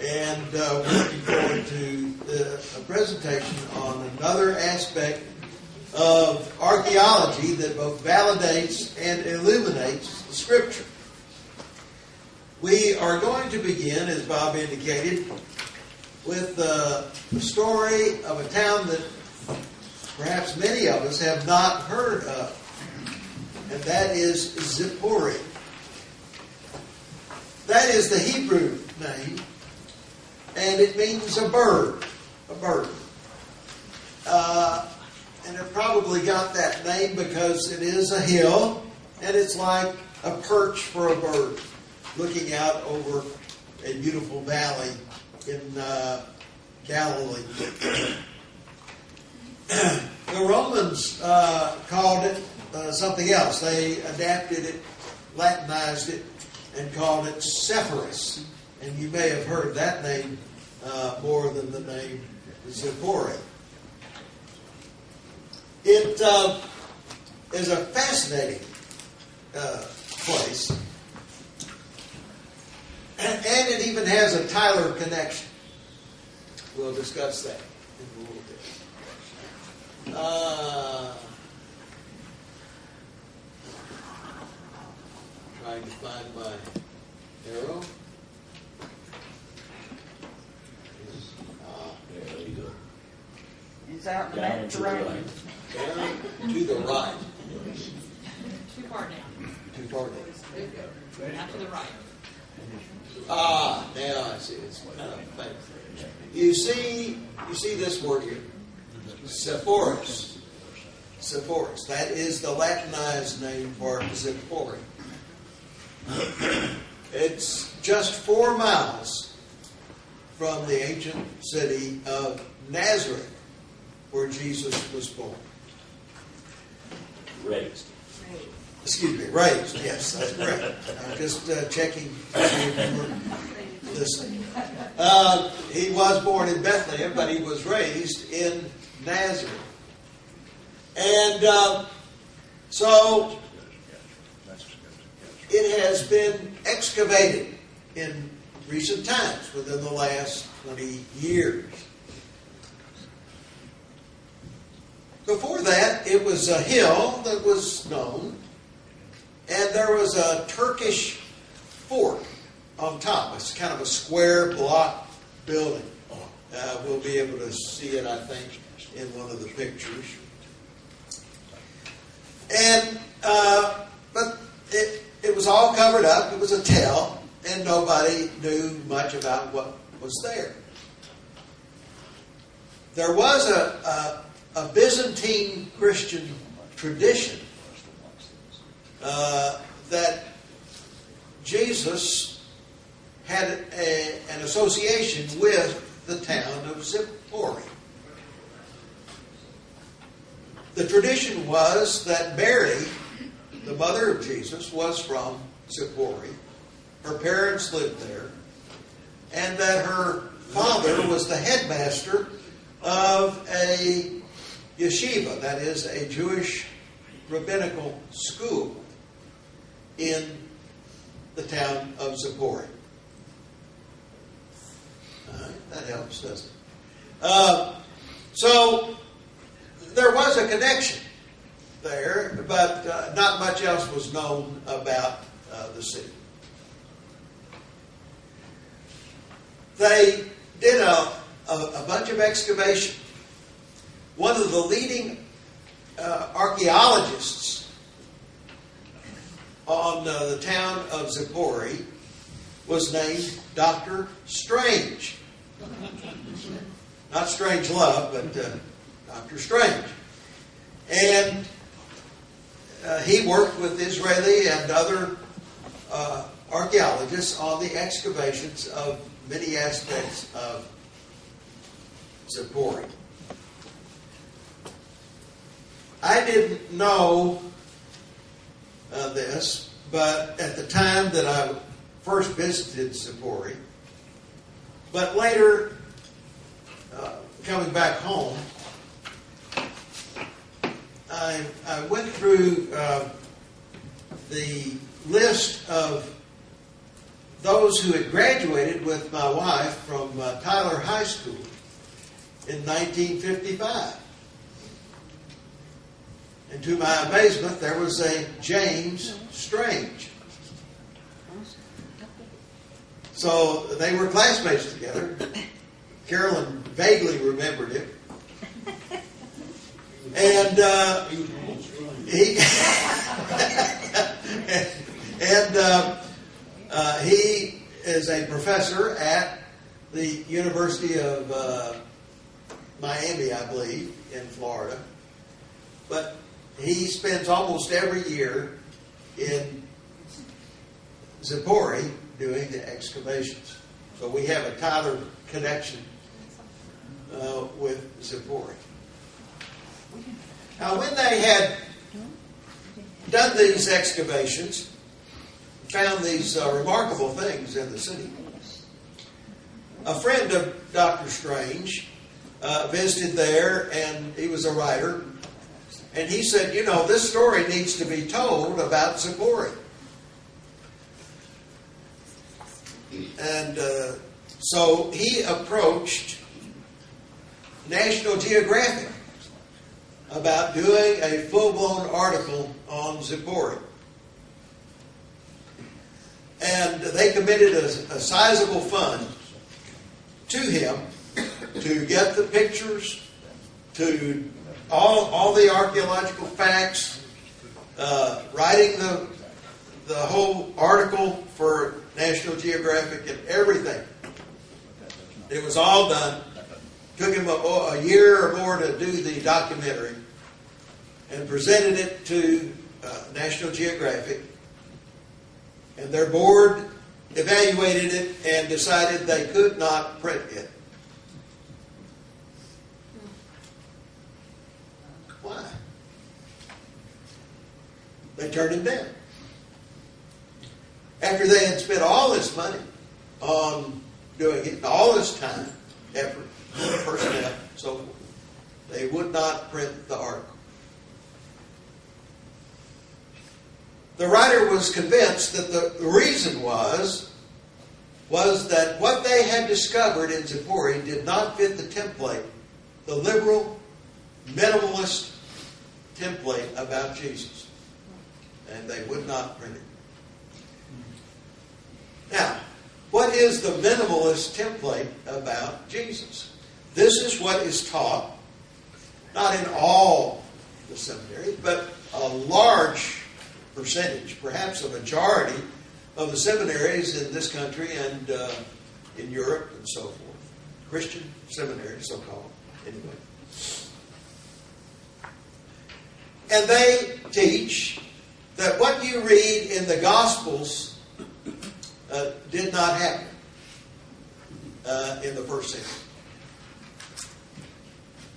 And we're looking forward to a presentation on another aspect of archaeology that both validates and illuminates the Scripture. We are going to begin, as Bob indicated, with the story of a town that perhaps many of us have not heard of, and that is Zippori. That is the Hebrew name, and it means a bird. And it probably got that name because it is a hill, and it's like a perch for a bird, looking out over a beautiful valley in Galilee. The Romans called it something else. They adapted it, Latinized it, and called it Sepphoris. And you may have heard that name more than the name Zippori. It is a fascinating place. And it even has a Tyler connection. We'll discuss that in a little bit. Trying to find my arrow. There you go. It's out in the Down to the Mediterranean. right. Down to the right. Too far down. Too far down. Now to the right. Now I see. It's kind of faint. You see this word here, Sepphoris. Sepphoris. That is the Latinized name for Zippori. It's just 4 miles from the ancient city of Nazareth, where Jesus was born. Raised. Excuse me, raised. Yes, that's correct. I'm just checking to see if you were listening. He was born in Bethlehem, but he was raised in Nazareth. And so it has been excavated in recent times, within the last 20 years. Before that, it was a hill that was known, and there was a Turkish fort on top. It's kind of a square block building. We'll be able to see it, I think, in one of the pictures. And but it was all covered up. It was a tell, and nobody knew much about what was there. There was a Byzantine Christian tradition that Jesus had an association with the town of Zippori. The tradition was that Mary, the mother of Jesus, was from Zippori. Her parents lived there, and that her father was the headmaster of a yeshiva, that is, a Jewish rabbinical school in the town of Zippori. That helps, doesn't it? So there was a connection there, but not much else was known about the city. They did a bunch of excavation. One of the leading archaeologists on the town of Zippori was named Dr. Strange. Not Strange Love, but Dr. Strange. And he worked with Israeli and other archaeologists on the excavations of many aspects of Zippori. I didn't know this, but at the time that I first visited Zippori, but later coming back home, I went through the list of those who had graduated with my wife from Tyler High School in 1955. And to my amazement, there was a James Strange. So they were classmates together. Carolyn vaguely remembered him. And he is a professor at the University of Miami, I believe, in Florida. But he spends almost every year in Zippori doing the excavations. So we have a Tyler connection with Zippori. Now, when they had done these excavations, found these remarkable things in the city, a friend of Dr. Strange visited there, and he was a writer, and he said, you know, this story needs to be told about Zippori. And so he approached National Geographic about doing a full-blown article on Zippori. And they committed a sizable fund to him to get the pictures, to all the archaeological facts, writing the whole article for National Geographic and everything. It was all done. Took him a year or more to do the documentary and presented it to National Geographic. And their board evaluated it and decided they could not print it. Why? They turned him down. After they had spent all this money on doing it, all this time, effort, personnel, so forth, they would not print the article. The writer was convinced that the reason was that what they had discovered in Zippori did not fit the template, the liberal, minimalist template about Jesus. And they would not print it. Now, what is the minimalist template about Jesus? This is what is taught, not in all the seminaries, but a large percentage, perhaps a majority of the seminaries in this country and in Europe and so forth. Christian seminaries, so-called, anyway. And they teach that what you read in the Gospels did not happen in the first century.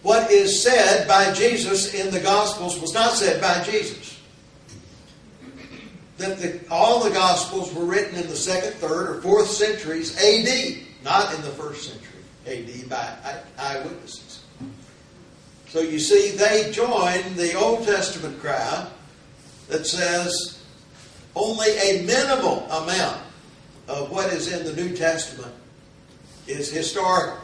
What is said by Jesus in the Gospels was not said by Jesus. That all the Gospels were written in the 2nd, 3rd, or 4th centuries A.D., not in the 1st century A.D. by eyewitnesses. So you see, they join the Old Testament crowd that says only a minimal amount of what is in the New Testament is historical.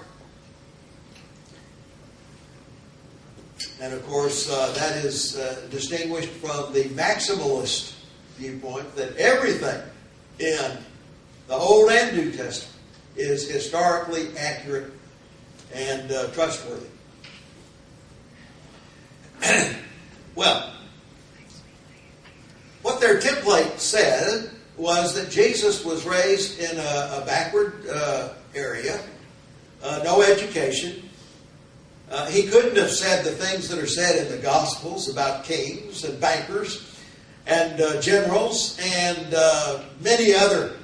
And of course, that is distinguished from the maximalist viewpoint that everything in the Old and New Testament is historically accurate and trustworthy. Well, what their template said was that Jesus was raised in a backward area, no education. He couldn't have said the things that are said in the Gospels about kings and bankers and generals and many other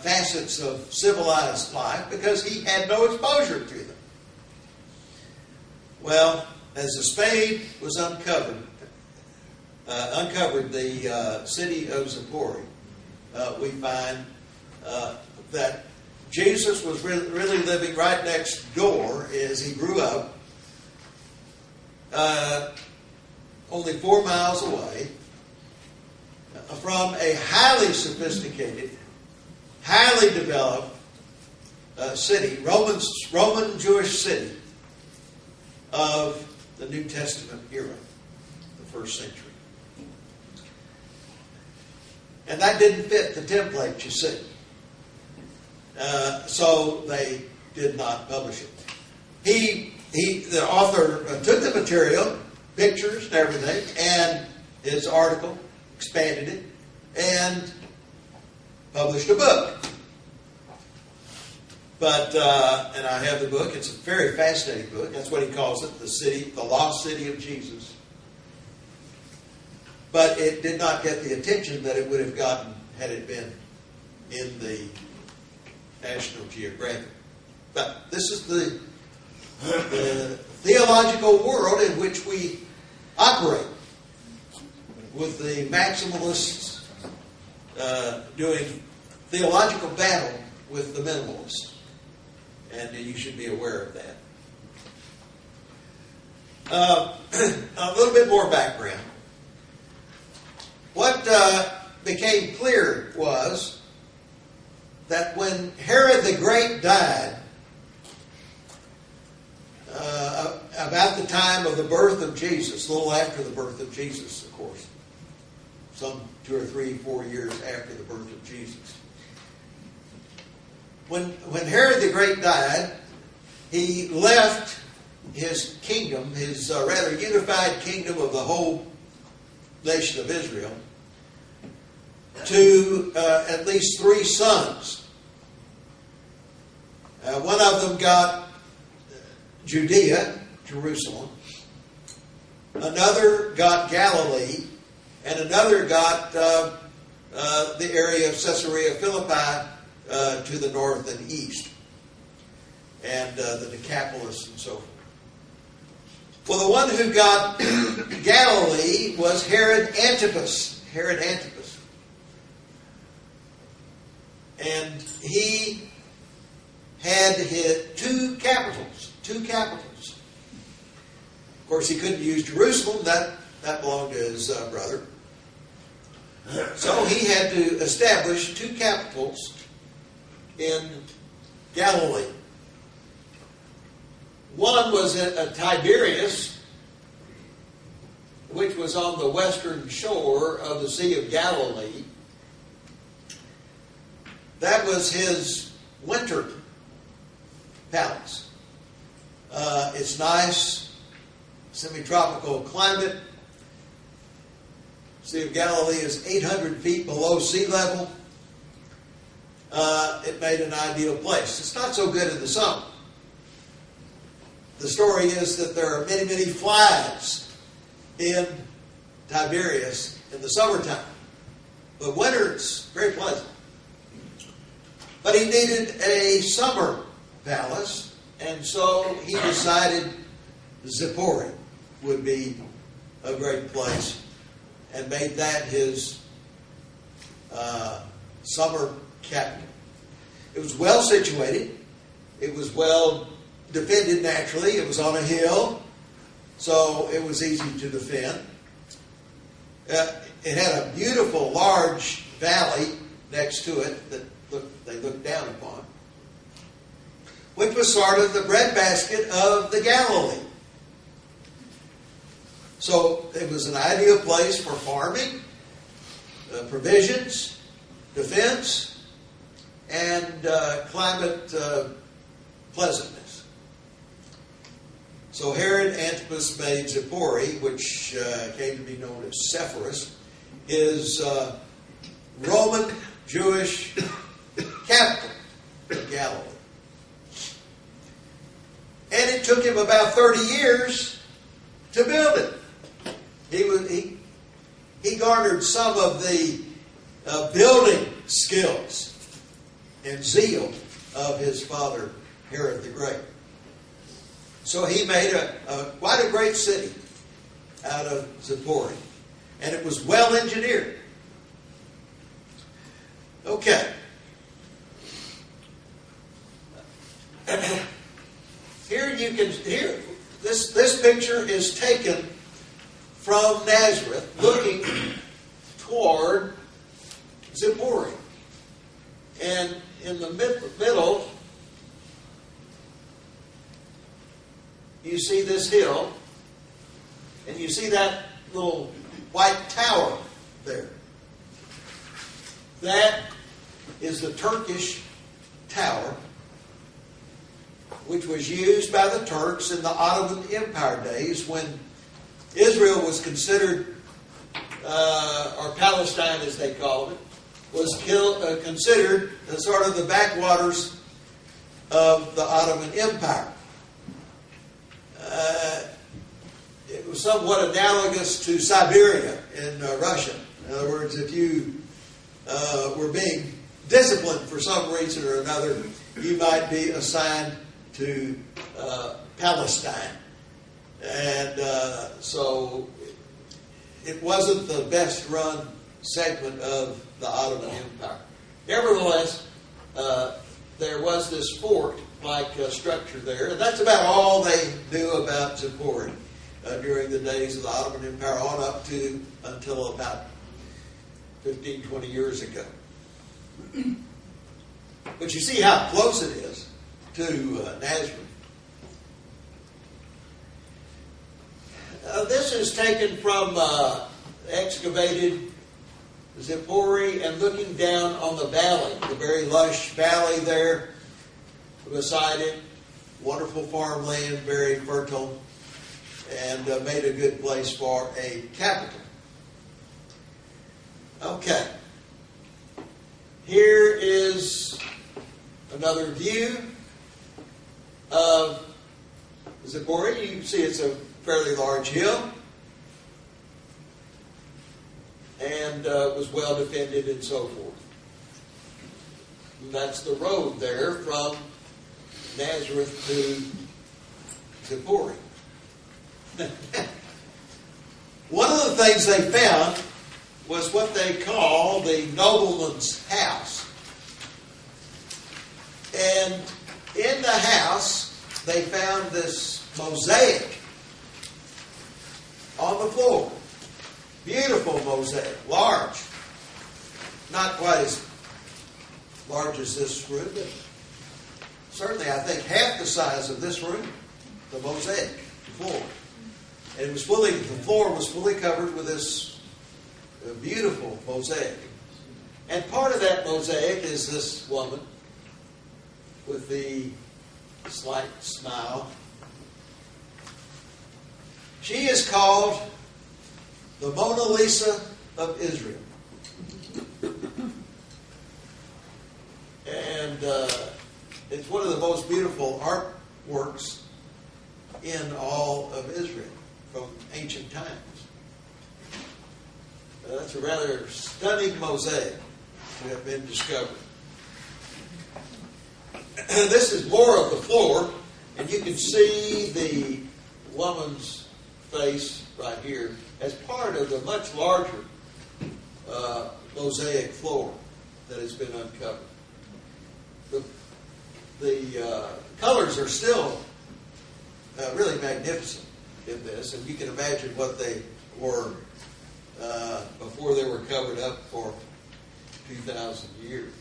facets of civilized life because he had no exposure to them. Well, as the spade was uncovered the city of Zippori, we find that Jesus was really living right next door as he grew up, only 4 miles away from a highly sophisticated highly developed city, Roman Jewish city of the New Testament era, the first century. And that didn't fit the template, you see. So they did not publish it. The author took the material, pictures and everything, and his article, expanded it, and published a book. But, and I have the book. It's a very fascinating book. That's what he calls it, the lost city of Jesus. But it did not get the attention that it would have gotten had it been in the National Geographic. But this is the theological world in which we operate, with the maximalists doing theological battle with the minimalists. And you should be aware of that. A little bit more background. What became clear was that when Herod the Great died, about the time of the birth of Jesus, a little after the birth of Jesus, of course, some 2 or 3, 4 years after the birth of Jesus. When Herod the Great died, he left his kingdom, his rather unified kingdom of the whole nation of Israel, to at least 3 sons. One of them got Judea, Jerusalem. Another got Galilee, and another got the area of Caesarea Philippi to the north and east, and the Decapolis and so forth. Well, the one who got Galilee was Herod Antipas. And he had hit two capitals. Of course, he couldn't use Jerusalem. That belonged to his brother. So he had to establish 2 capitals in Galilee. One was at Tiberias, which was on the western shore of the Sea of Galilee. That was his winter palace. It's nice, semi-tropical climate. Sea of Galilee is 800 feet below sea level. It made an ideal place. It's not so good in the summer. The story is that there are many, many flies in Tiberias in the summertime. But winter, it's very pleasant. But he needed a summer palace, and so he decided Zippori would be a great place, and made that his summer capital. It was well situated. It was well defended naturally. It was on a hill, so it was easy to defend. It had a beautiful, large valley next to it that they looked down upon, which was sort of the breadbasket of the Galilee. So it was an ideal place for farming, provisions, defense, and climate pleasantness. So Herod Antipas made Zippori, which came to be known as Sepphoris, his Roman Jewish capital of Galilee. And it took him about 30 years to build it. He garnered some of the building skills and zeal of his father, Herod the Great. So he made quite a great city out of Zippori. And it was well engineered. Okay. Here this picture is taken from Nazareth, looking toward Zippori. And in the middle, you see this hill, and you see that little white tower there. That is the Turkish tower, which was used by the Turks in the Ottoman Empire days when Israel was considered, or Palestine as they called it, was considered sort of the backwaters of the Ottoman Empire. It was somewhat analogous to Siberia in Russia. In other words, if you were being disciplined for some reason or another, you might be assigned to Palestine. And so it wasn't the best run segment of the Ottoman Empire. Nevertheless, there was this fort-like structure there, and that's about all they knew about Zippori during the days of the Ottoman Empire on up to until about 15, 20 years ago. But you see how close it is to Nazareth. This is taken from excavated Zippori and looking down on the valley, the very lush valley there beside it. Wonderful farmland, very fertile, and made a good place for a capital. Okay. Here is another view of Zippori. You can see it's a fairly large hill and was well defended and so forth. And that's the road there from Nazareth to Zippori. One of the things they found was what they call the nobleman's house. And in the house, they found this mosaic on the floor. Beautiful mosaic, large. Not quite as large as this room, but certainly I think half the size of this room, the mosaic floor. And it was the floor was fully covered with this beautiful mosaic. And part of that mosaic is this woman with the slight smile. She is called the Mona Lisa of Israel. And it's one of the most beautiful artworks in all of Israel from ancient times. That's a rather stunning mosaic that have been discovered. This is more of the floor, and you can see the woman's face right here as part of the much larger mosaic floor that has been uncovered. The colors are still really magnificent in this, and you can imagine what they were before they were covered up for 2,000 years.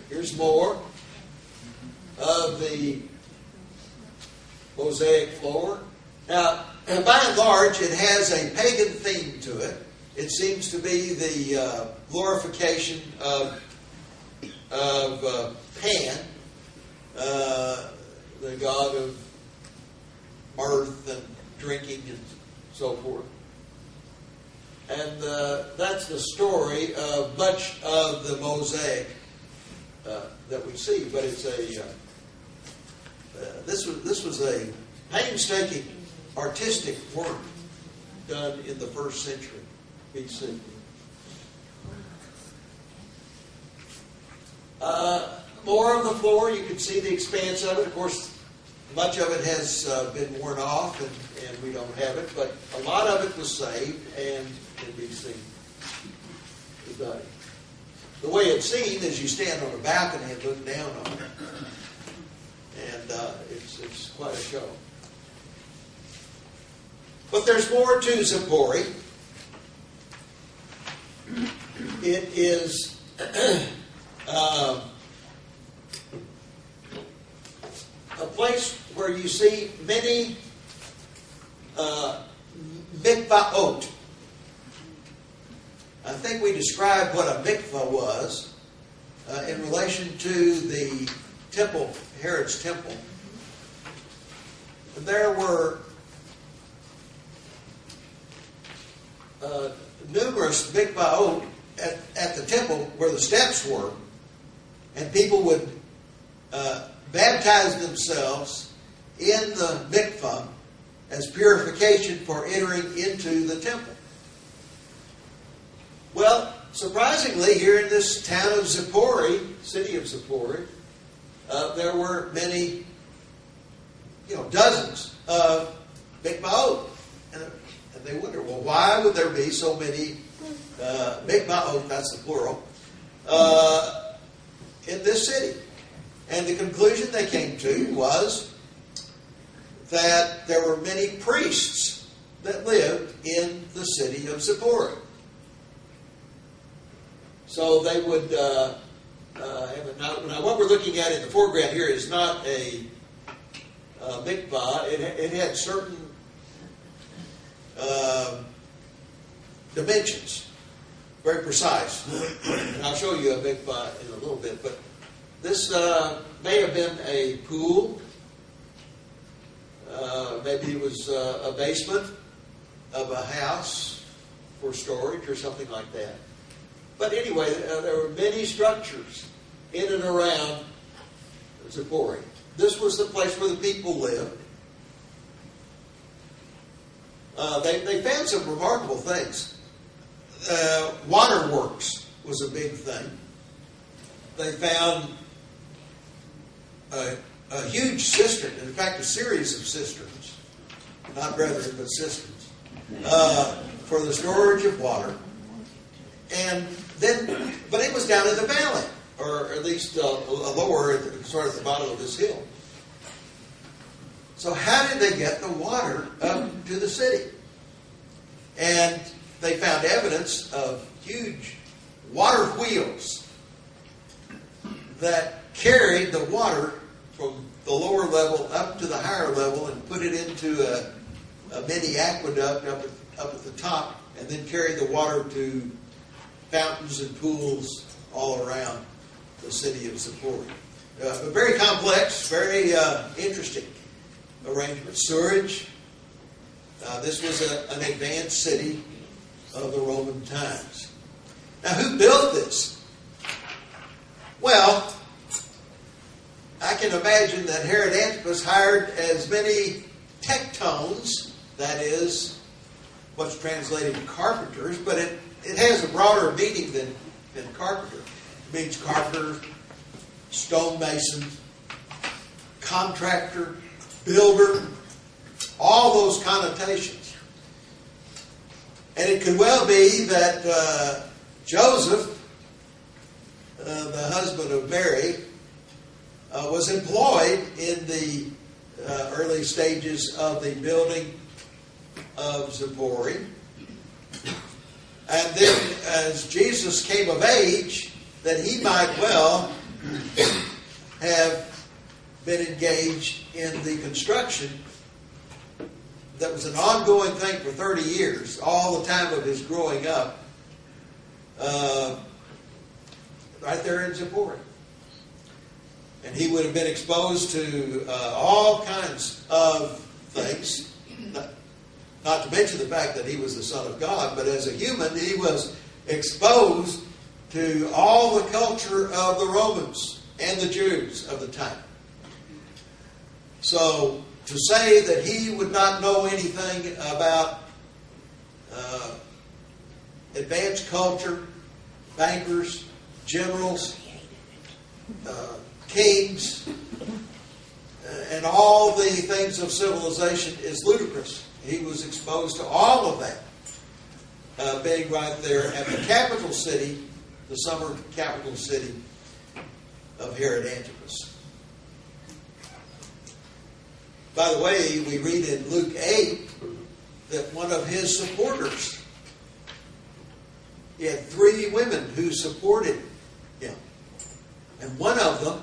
Here's more of the mosaic floor. Now, by and large, it has a pagan theme to it. It seems to be the glorification of Pan, the god of mirth and drinking and so forth. And that's the story of much of the mosaic that we see. But it's this was a painstaking artistic work done in the 1st century BC. More on the floor, you can see the expanse of it. Of course, much of it has been worn off, and we don't have it, but a lot of it was saved and can be seen today. The way it's seen is you stand on a balcony and look down on it, and it's quite a show. But there's more to Zippori. It is a place where you see many mikvaot. I think we described what a mikvah was in relation to the temple, Herod's temple. There were numerous mikvaot at the temple where the steps were, and people would baptize themselves in the mikvah as purification for entering into the temple. Well, surprisingly, here in this town of Zippori, city of Zippori, there were many, dozens of mikvaot. And they wonder, well, why would there be so many mikvaot, that's the plural, in this city? And the conclusion they came to was that there were many priests that lived in the city of Zippori. So they would now what we're looking at in the foreground here is not a mikvah. It had certain dimensions, very precise. And I'll show you a mikvah in a little bit. But this may have been a pool. Maybe it was a basement of a house for storage or something like that. But anyway, there were many structures in and around Zippori. This was the place where the people lived. They found some remarkable things. Waterworks was a big thing. They found a huge cistern, in fact, a series of cisterns, not brethren, but cisterns, for the storage of water. But it was down in the valley, or at least lower, sort of at the bottom of this hill. So how did they get the water up to the city? And they found evidence of huge water wheels that carried the water from the lower level up to the higher level and put it into a mini aqueduct up at the top, and then carried the water to fountains and pools all around the city of Zippori. But very complex, very interesting arrangement. Sewerage. This was an advanced city of the Roman times. Now, who built this? Well, I can imagine that Herod Antipas hired as many tectones, that is, what's translated carpenters, but it has a broader meaning than carpenter. It means carpenter, stonemason, contractor, builder, all those connotations. And it could well be that Joseph, the husband of Mary, was employed in the early stages of the building of Zippori. And then as Jesus came of age, that he might well have been engaged in the construction that was an ongoing thing for 30 years, all the time of his growing up, right there in Zippori. And he would have been exposed to all kinds of things, not to mention the fact that he was the Son of God, but as a human, he was exposed to all the culture of the Romans and the Jews of the time. So, to say that he would not know anything about advanced culture, bankers, generals, kings, and all the things of civilization is ludicrous. He was exposed to all of that, being right there at the capital city, the summer capital city of Herod Antipas. By the way, we read in Luke 8 that one of his supporters, he had 3 women who supported him. And one of them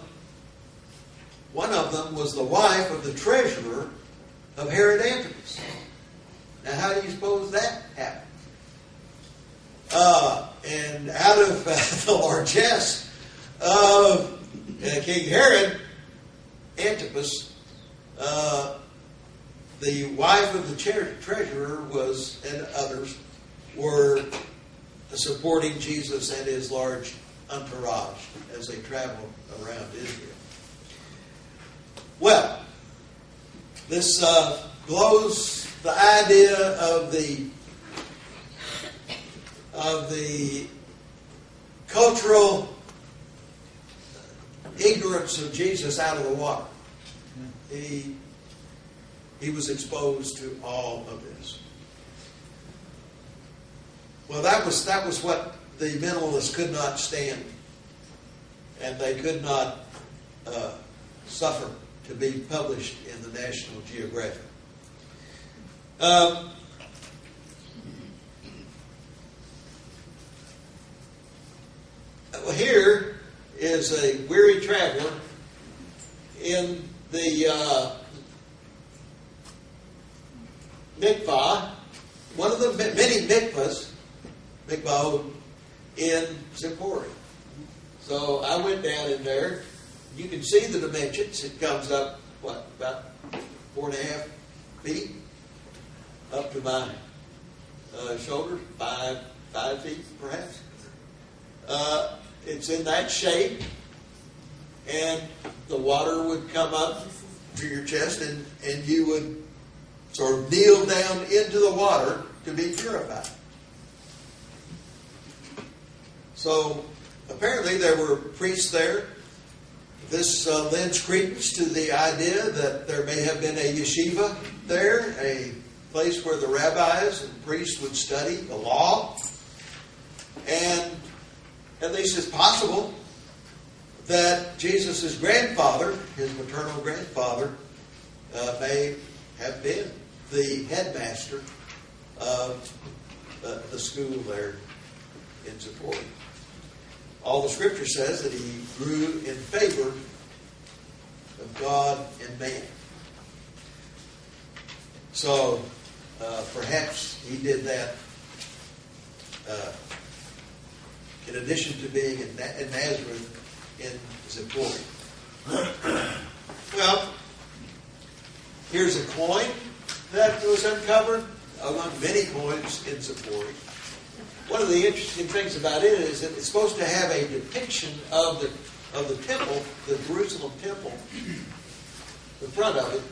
was the wife of the treasurer of Herod Antipas. Now, how do you suppose that happened? And out of the largesse of King Herod Antipas, the wife of the treasurer was, and others, were supporting Jesus and his large entourage as they traveled around Israel. Well, this blows the idea of the cultural ignorance of Jesus out of the water. He was exposed to all of this. Well, that was what the mentalists could not stand, and they could not suffer to be published in the National Geographic. Here is a weary traveler in the mikvah, one of the many mikvahs in Zippori. So I went down in there. You can see the dimensions. It comes up, about 4.5 feet up to my shoulder, 5 feet perhaps. It's in that shape, and the water would come up to your chest, and you would sort of kneel down into the water to be purified. So apparently there were priests there. This lends credence to the idea that there may have been a yeshiva there, a place where the rabbis and priests would study the law. And at least it's possible that Jesus' grandfather, his maternal grandfather, may have been the headmaster of the school there in Zippori. All the Scripture says that he grew in favor of God and man. So perhaps he did that in addition to being in Nazareth in Zippori. Well, here's a coin that was uncovered among many coins in Zippori. One of the interesting things about it is that it's supposed to have a depiction of the temple, the Jerusalem temple, the front of it,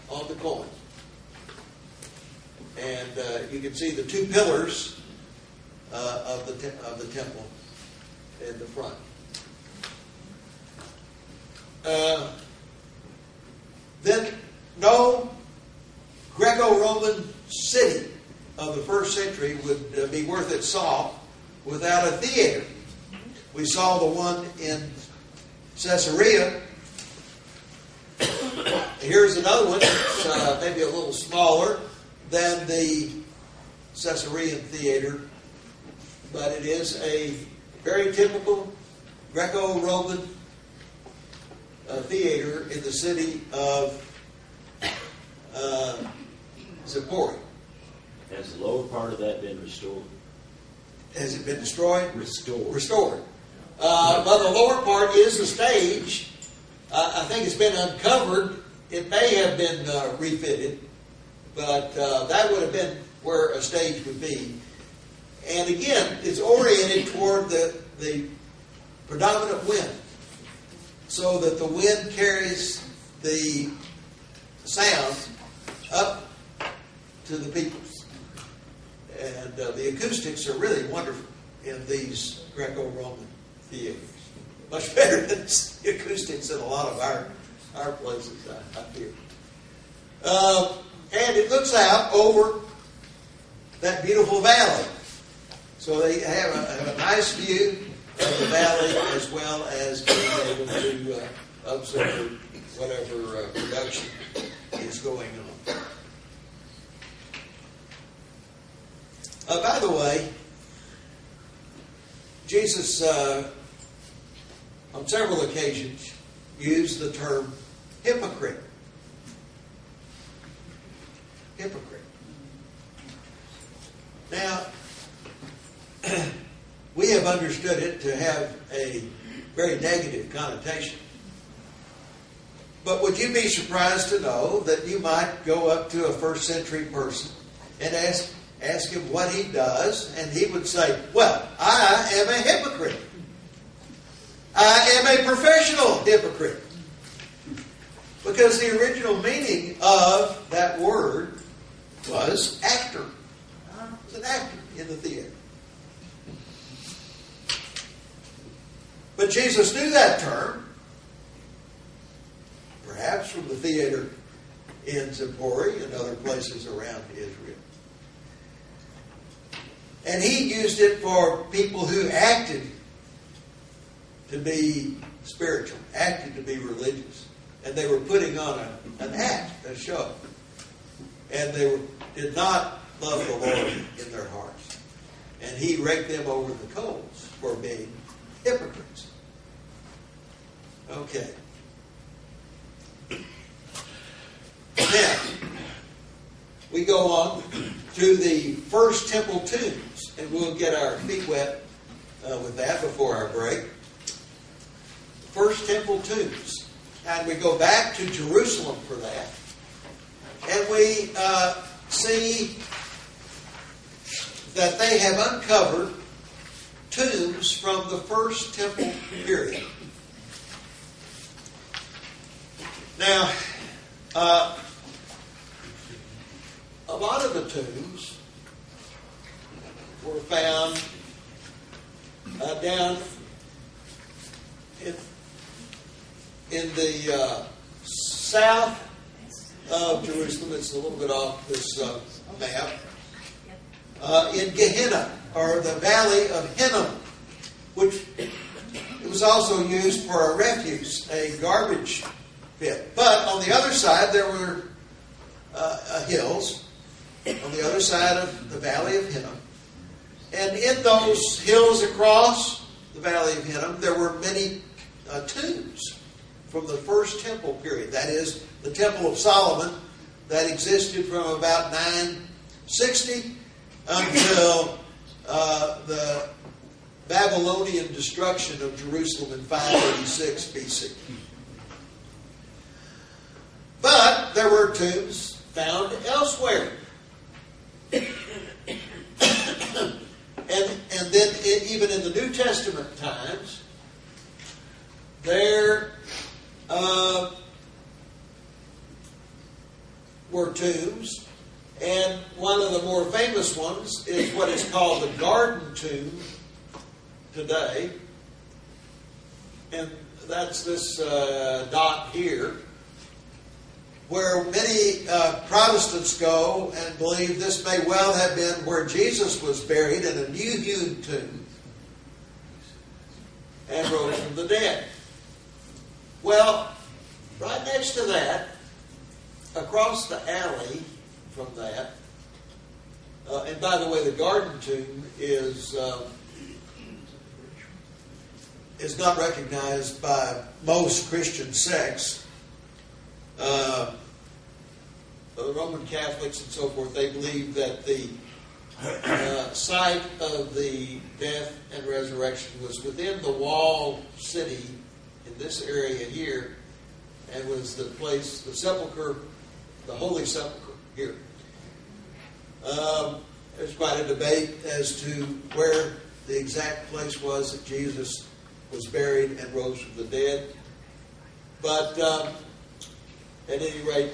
on the coin. And you can see the two pillars of the temple in the front. Then no Greco-Roman city of the first century would be worth its salt without a theater. We saw the one in Caesarea. Here's another one. It's maybe a little smaller than the Caesarean theater, but it is a very typical Greco-Roman theater in the city of Zippori. Has the lower part of that been restored? Has it been destroyed? Restored. But the lower part is the stage. I think it's been uncovered. It may have been refitted, but that would have been where a stage would be. And again, it's oriented toward the predominant wind, so that the wind carries the sound up to the people. And the acoustics are really wonderful in these Greco-Roman theaters. Much better than the acoustics in a lot of our places, I fear. And it looks out over that beautiful valley. So they have a nice view of the valley, as well as being able to observe whatever production is going on. By the way, Jesus on several occasions, used the term hypocrite. Hypocrite. Now, we have understood it to have a very negative connotation. But would you be surprised to know that you might go up to a first century person and ask him what he does, and he would say, well, I am a hypocrite. I am a professional hypocrite. Because the original meaning of that word was actor. He was an actor in the theater. But Jesus knew that term, perhaps from the theater in Zippori and other places around Israel. And he used it for people who acted to be spiritual, acted to be religious. And they were putting on an act, a show. And they did not love the Lord in their hearts. And he raked them over the coals for being hypocrites. Okay. Now, we go on to the first temple tombs, and we'll get our feet wet with that before our break. First temple tombs. And we go back to Jerusalem for that. And we see that they have uncovered tombs from the first temple period. Now, a lot of the tombs were found down in the south of Jerusalem. It's a little bit off this map. In Gehenna, or the Valley of Hinnom, which it was also used for a refuse, a garbage pit. But on the other side, there were hills on the other side of the Valley of Hinnom. And in those hills across the Valley of Hinnom, there were many tombs from the first temple period. That is, the Temple of Solomon that existed from about 960 until the Babylonian destruction of Jerusalem in 586 BC. But there were tombs found elsewhere. And then even in the New Testament times, there were tombs, and one of the more famous ones is what is called the Garden Tomb today, and that's this dot here, where many Protestants go and believe this may well have been where Jesus was buried in a new-hewn tomb and rose from the dead. Well, right next to that, across the alley from that, and by the way, the Garden Tomb is not recognized by most Christian sects. The Roman Catholics and so forth, they believe that the site of the death and resurrection was within the walled city in this area here, and was the place, the sepulcher, the Holy Sepulcher here. There's quite a debate as to where the exact place was that Jesus was buried and rose from the dead. But at any rate,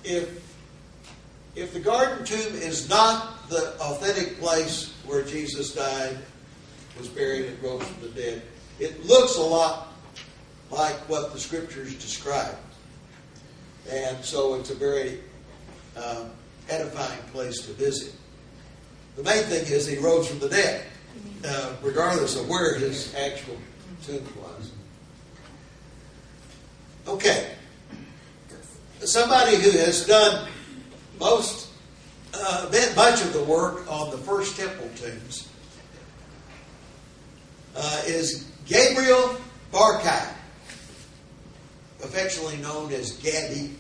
if the Garden Tomb is not the authentic place where Jesus died, was buried, and rose from the dead, it looks a lot like what the Scriptures describe. And so it's a very edifying place to visit. The main thing is he rose from the dead, regardless of where his actual tomb was. Okay. Somebody who has done much of the work on the first temple tombs is Gabriel Barkai, affectionately known as Gabby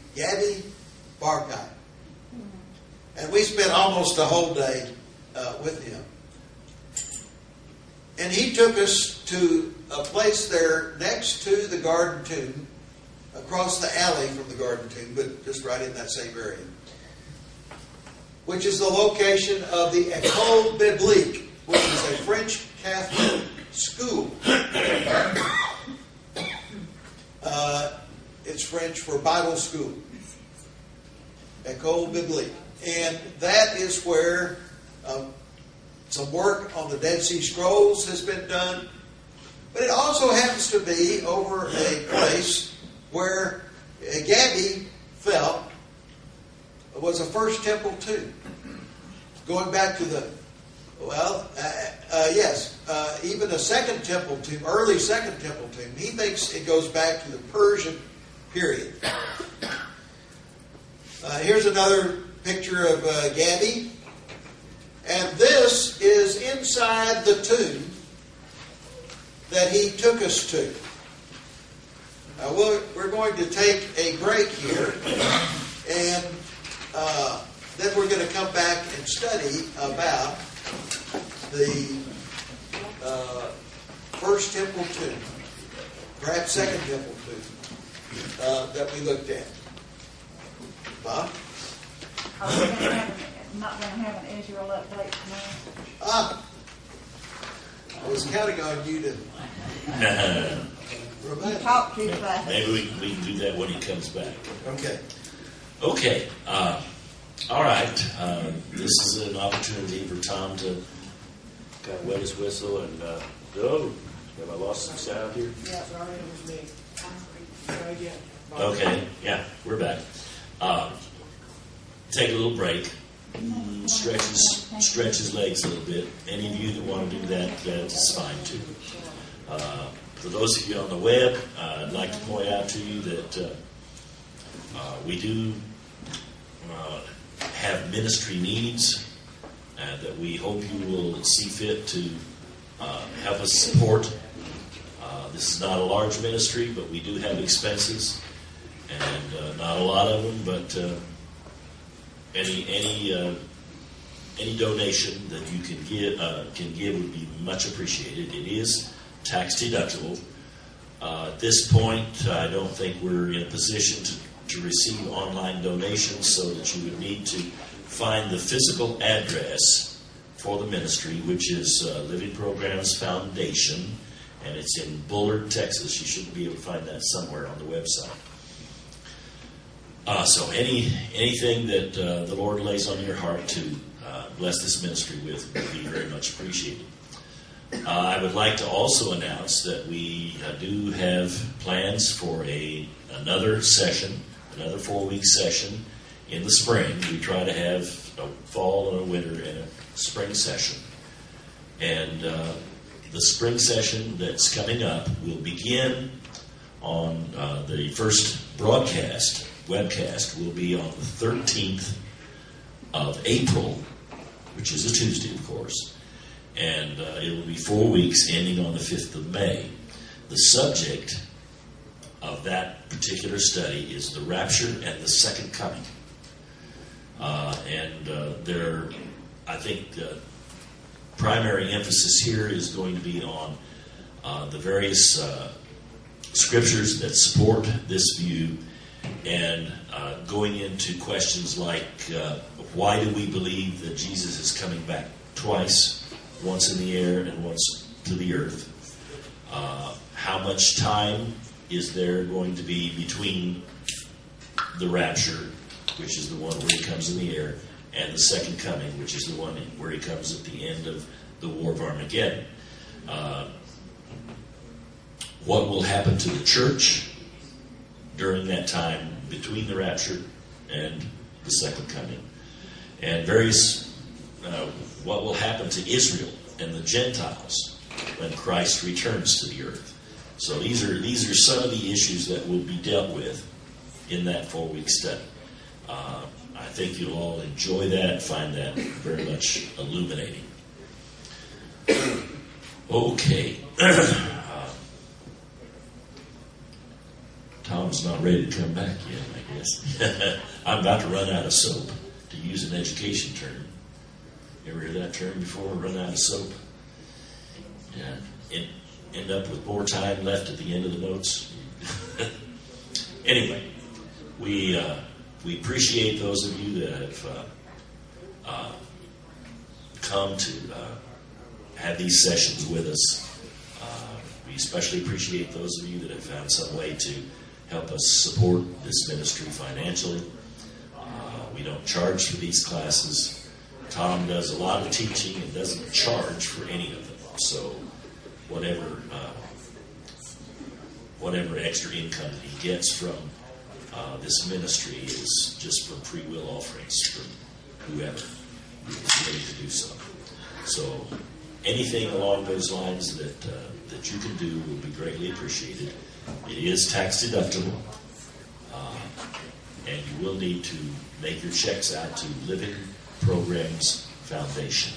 Barkai. And we spent almost a whole day with him. And he took us to a place there next to the Garden Tomb, across the alley from the Garden Tomb, but just right in that same area, which is the location of the École Biblique, which is a French Catholic school. It's French for Bible school. École Biblique. And that is where some work on the Dead Sea Scrolls has been done. But it also happens to be over a place where Gabby felt was a First Temple tomb. Going back to the, even a Second Temple tomb, early Second Temple tomb. He thinks it goes back to the Persian period. Here's another picture of Gabby. And this is inside the tomb that he took us to. We're going to take a break here, and then we're going to come back and study about the First Temple tomb, perhaps Second Temple tomb, that we looked at. Bob? Are we not going to have an Israel update tomorrow? I was counting on you to You talk too fast. Maybe we can do that when he comes back. Okay. Okay. All right. This is an opportunity for Tom to kind of wet his whistle and go. Have I lost some sound here? Yeah. Sorry, it was me. Try again. Okay. Yeah, we're back. Take a little break. Stretch his legs a little bit. Any of you that want to do that, that's fine too. For those of you on the web, I'd like to point out to you that we do have ministry needs that we hope you will see fit to help us support. This is not a large ministry, but we do have expenses, and not a lot of them, but any donation that you can give would be much appreciated. It is tax deductible. At this point, I don't think we're in a position to receive online donations, so that you would need to find the physical address for the ministry, which is Living Programs Foundation, and it's in Bullard, Texas. You should be able to find that somewhere on the website. So anything that the Lord lays on your heart to bless this ministry with would be very much appreciated. I would like to also announce that we do have plans for another session, another 4-week session in the spring. We try to have a fall and a winter and a spring session. And the spring session that's coming up will begin on the first webcast will be on the 13th of April, which is a Tuesday, of course. And it will be 4 weeks ending on the 5th of May. The subject of that particular study is the rapture and the second coming. I think the primary emphasis here is going to be on the various scriptures that support this view, and going into questions like why do we believe that Jesus is coming back twice, once in the air and once to the earth? How much time is there going to be between the rapture, which is the one where he comes in the air, and the second coming, which is the one where he comes at the end of the War of Armageddon? What will happen to the church during that time between the rapture and the second coming? And what will happen to Israel and the Gentiles when Christ returns to the earth? So these are some of the issues that will be dealt with in that 4-week study. I think you'll all enjoy that, find that very much illuminating. Okay. Tom's not ready to come back yet, I guess. I'm about to run out of soap, to use an education term. You ever heard that term before, run out of soap? Yeah. End up with more time left at the end of the notes. Anyway, we appreciate those of you that have come to have these sessions with us. We especially appreciate those of you that have found some way to help us support this ministry financially. We don't charge for these classes. Tom does a lot of teaching and doesn't charge for any of them. So whatever extra income that he gets from this ministry is just from free will offerings from whoever is ready to do so. So anything along those lines that you can do will be greatly appreciated. It is tax deductible, and you will need to make your checks out to Living Programs Foundation.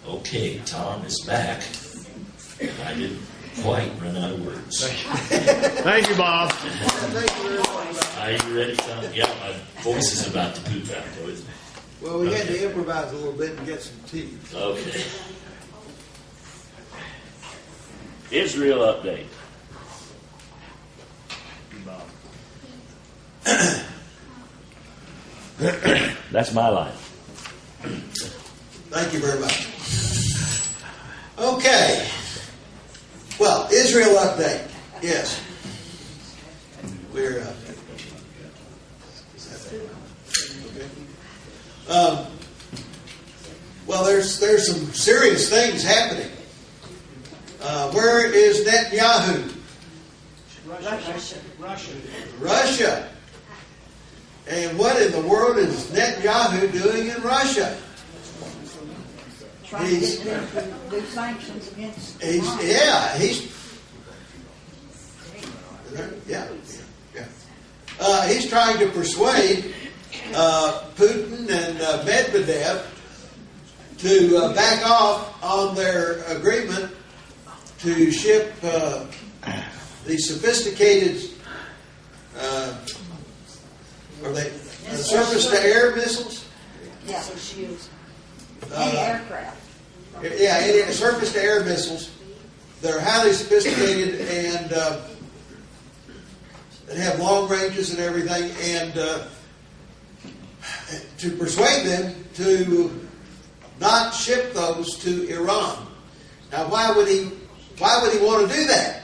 Okay, Tom is back, and I didn't quite run out of words. Thank you, Bob. Are you ready, Tom? Yeah, my voice is about to poop out, though, isn't it? Well, we had to improvise a little bit and get some tea. Okay. Israel update. That's my line. Thank you very much. Okay. Well, Israel update. Yes. We're okay. Well, there's some serious things happening. Where is Netanyahu? Russia. And what in the world is Netanyahu doing in Russia? Trying to get them to do sanctions against Iran. He's trying to persuade Putin and Medvedev to back off on their agreement to ship the sophisticated surface-to-air missiles. Yeah. Any aircraft. Any surface-to-air missiles. They're highly sophisticated and have long ranges and everything, and to persuade them to not ship those to Iran. Now, why would he want to do that?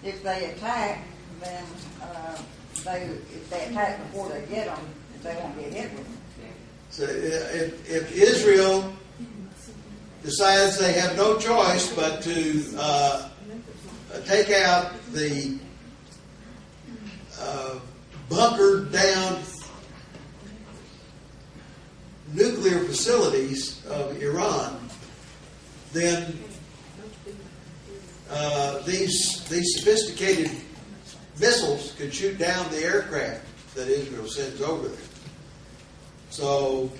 If they attack, then if they attack before they get them, they won't get hit with them. So if Israel decides they have no choice but to take out the bunkered down nuclear facilities of Iran, then these sophisticated missiles could shoot down the aircraft that Israel sends over there. So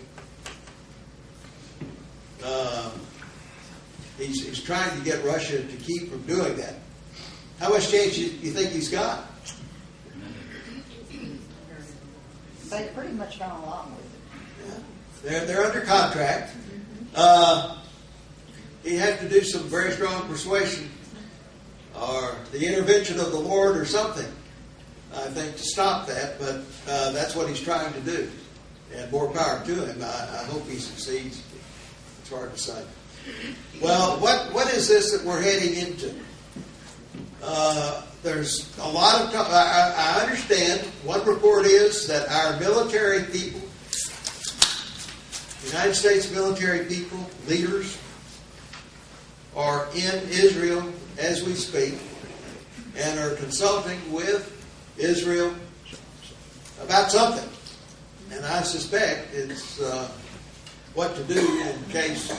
he's trying to get Russia to keep from doing that. How much chance you think he's got? They've pretty much gone along with it. Yeah. They're under contract. You have to do some very strong persuasion or the intervention of the Lord or something, I think, to stop that. But that's what he's trying to do. And more power to him. I hope he succeeds. It's hard to say. Well, what is this that we're heading into? There's a lot of... I understand. One report is that our military people, United States military people, leaders, are in Israel as we speak and are consulting with Israel about something. And I suspect it's what to do in case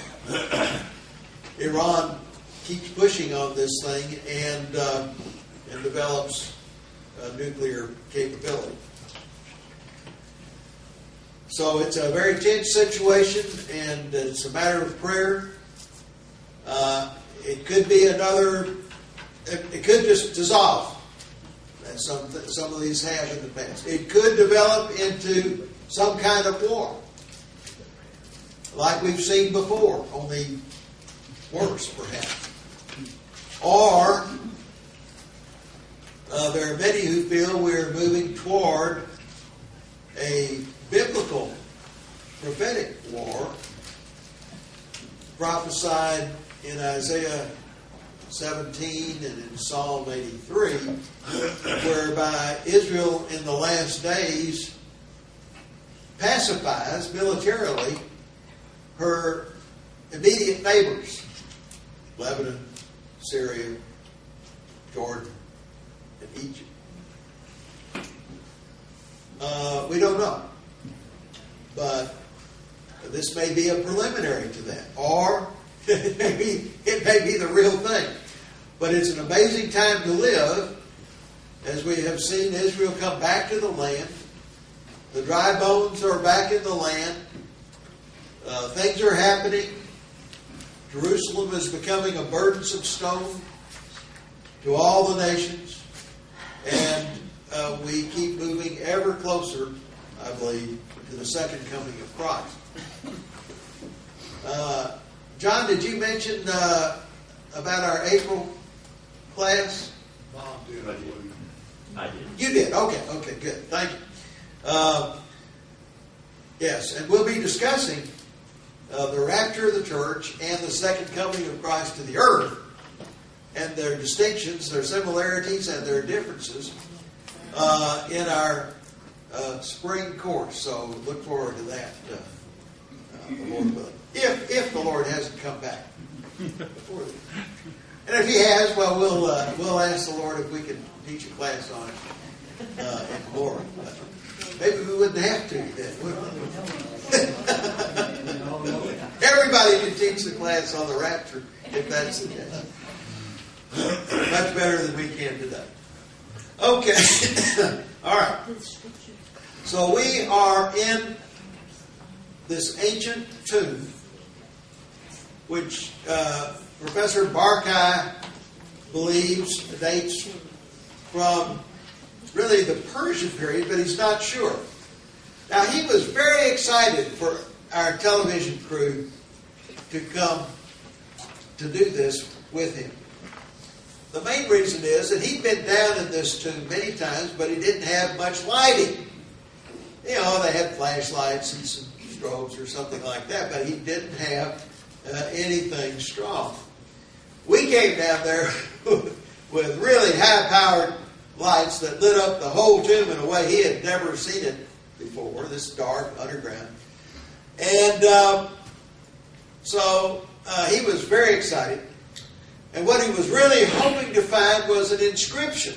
Iran keeps pushing on this thing and develops a nuclear capability. So it's a very tense situation, and it's a matter of prayer. It could be it could just dissolve. as some of these have in the past. It could develop into some kind of war, like we've seen before, only worse, perhaps. Or there are many who feel we're moving toward a biblical prophetic war prophesied in Isaiah 17 and in Psalm 83, whereby Israel in the last days pacifies militarily her immediate neighbors, Lebanon, Syria, Jordan, and Egypt. We don't know. But this may be a preliminary to that. Or it may be the real thing. But it's an amazing time to live, as we have seen Israel come back to the land. The dry bones are back in the land. Things are happening. Jerusalem is becoming a burdensome stone to all the nations. And we keep moving ever closer, I believe, to the second coming of Christ. John, did you mention about our April class? Bob did. I did. You did. Okay, good. Thank you. Yes, and we'll be discussing the rapture of the church and the second coming of Christ to the earth, and their distinctions, their similarities, and their differences in our spring course. So look forward to that, the Lord willing. If the Lord hasn't come back before then. And if He has, well, we'll ask the Lord if we can teach a class on it in glory. But maybe we wouldn't have to then, would we? Everybody can teach the class on the rapture if that's the case. Much better than we can today. Okay. All right. So we are in this ancient tomb, which Professor Barkai believes dates from really the Persian period, but he's not sure. Now, he was very excited for our television crew to come to do this with him. The main reason is that he'd been down in this tomb many times, but he didn't have much lighting. You know, they had flashlights and some strobes or something like that, but he didn't have anything strong. We came down there with really high-powered lights that lit up the whole tomb in a way he had never seen it before, this dark underground. And so he was very excited. And what he was really hoping to find was an inscription.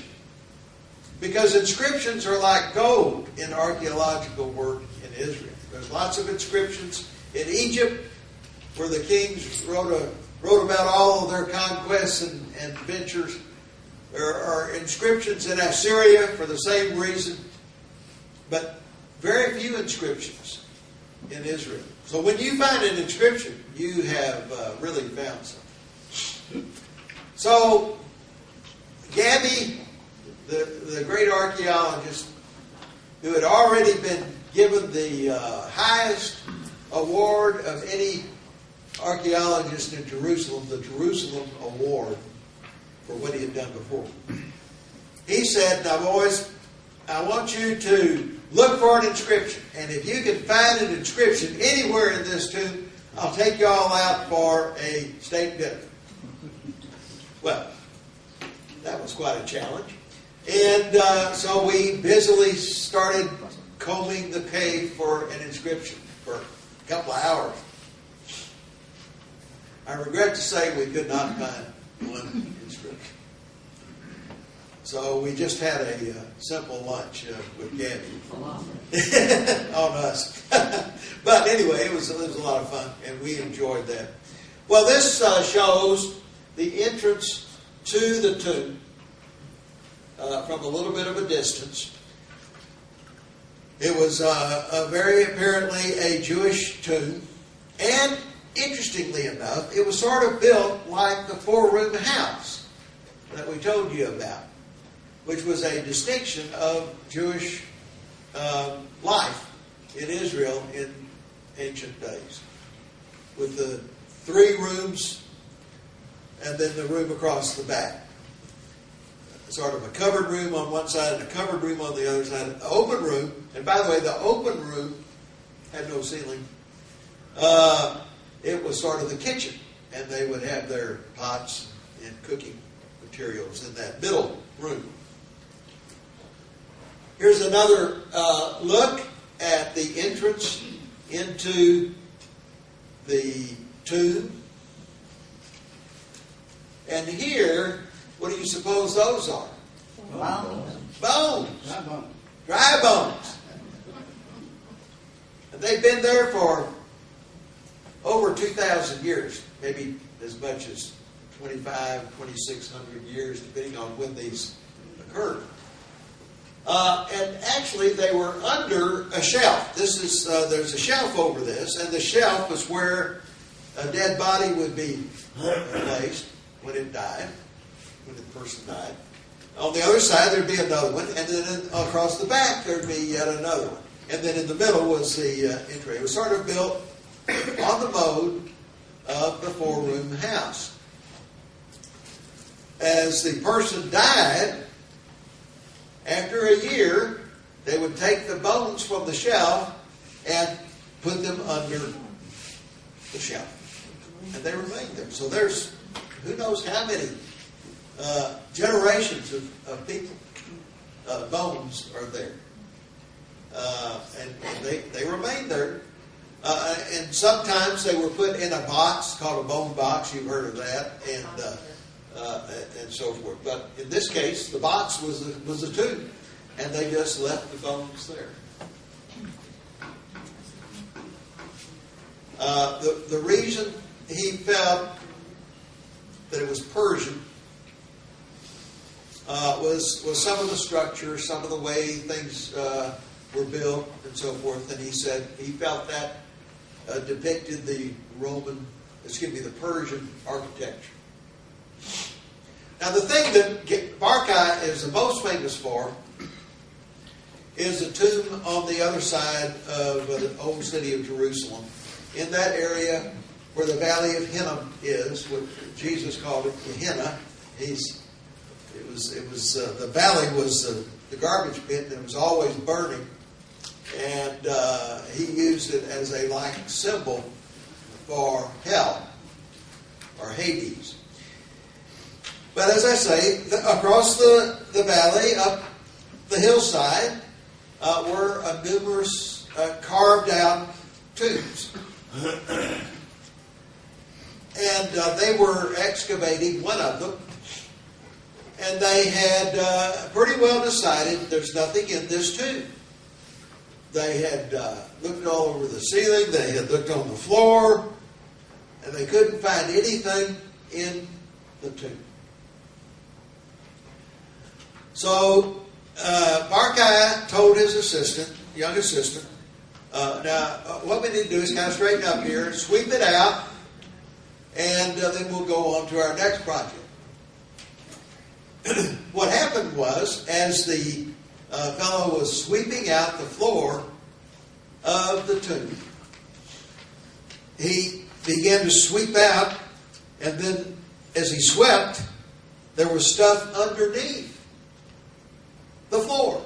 Because inscriptions are like gold in archaeological work in Israel. There's lots of inscriptions in Egypt where the kings wrote about all of their conquests and ventures. There are inscriptions in Assyria for the same reason. But very few inscriptions in Israel. So when you find an inscription, you have really found something. So Gabby, the great archaeologist, who had already been given the highest award of any archaeologist in Jerusalem, the Jerusalem Award, for what he had done before. He said, "Now boys, I want you to look for an inscription. And if you can find an inscription anywhere in this tomb, I'll take you all out for a steak dinner." Well, that was quite a challenge. And so we busily started combing the cave for an inscription for a couple of hours. I regret to say we could not find one inscription. So we just had a simple lunch with Gabby on us. But anyway, it was a lot of fun, and we enjoyed that. Well, this shows the entrance to the tomb from a little bit of a distance. It was very apparently a Jewish tomb, and interestingly enough, it was sort of built like the four-room house that we told you about. which was a distinction of Jewish life in Israel in ancient days, with the 3 rooms and then the room across the back. Sort of a covered room on one side and a covered room on the other side. An open room, and by the way, the open room had no ceiling. It was sort of the kitchen, and they would have their pots and cooking materials in that middle room. Here's another look at the entrance into the tomb. And here, what do you suppose those are? Bones. Bones. Dry bones. Dry bones. And they've been there for over 2,000 years, maybe as much as 2,600 years, depending on when these occurred. And actually, they were under a shelf. This is there's a shelf over this, and the shelf was where a dead body would be placed when it died, when the person died. On the other side, there'd be another one, and then across the back, there'd be yet another one. And then in the middle was the entry. It was sort of built on the mode of the 4-room house. As the person died, after a year, they would take the bones from the shelf and put them under the shelf. And they remained there. So there's who knows how many generations of people, bones are there. And they remain there. And sometimes they were put in a box called a bone box. You've heard of that. And so forth. But in this case, the box was a tomb. And they just left the bones there. The reason he felt that it was Persian was some of the structure, some of the way things were built, and so forth. And he said he felt that depicted the Persian architecture. Now, the thing that Barkai is the most famous for is a tomb on the other side of the old city of Jerusalem, in that area where the Valley of Hinnom is, what Jesus called it Gehenna. The valley was the garbage pit, and it was always burning, and he used it as a symbol for hell or Hades. But as I say, across the valley, up the hillside, were numerous carved out tombs. And they were excavating one of them. And they had pretty well decided there's nothing in this tomb. They had looked all over the ceiling. They had looked on the floor. And they couldn't find anything in the tomb. So Barkai told his young assistant, now what we need to do is kind of straighten up here, sweep it out, and then we'll go on to our next project. What happened was, as the fellow was sweeping out the floor of the tomb, he began to sweep out, and then as he swept, there was stuff underneath the floor.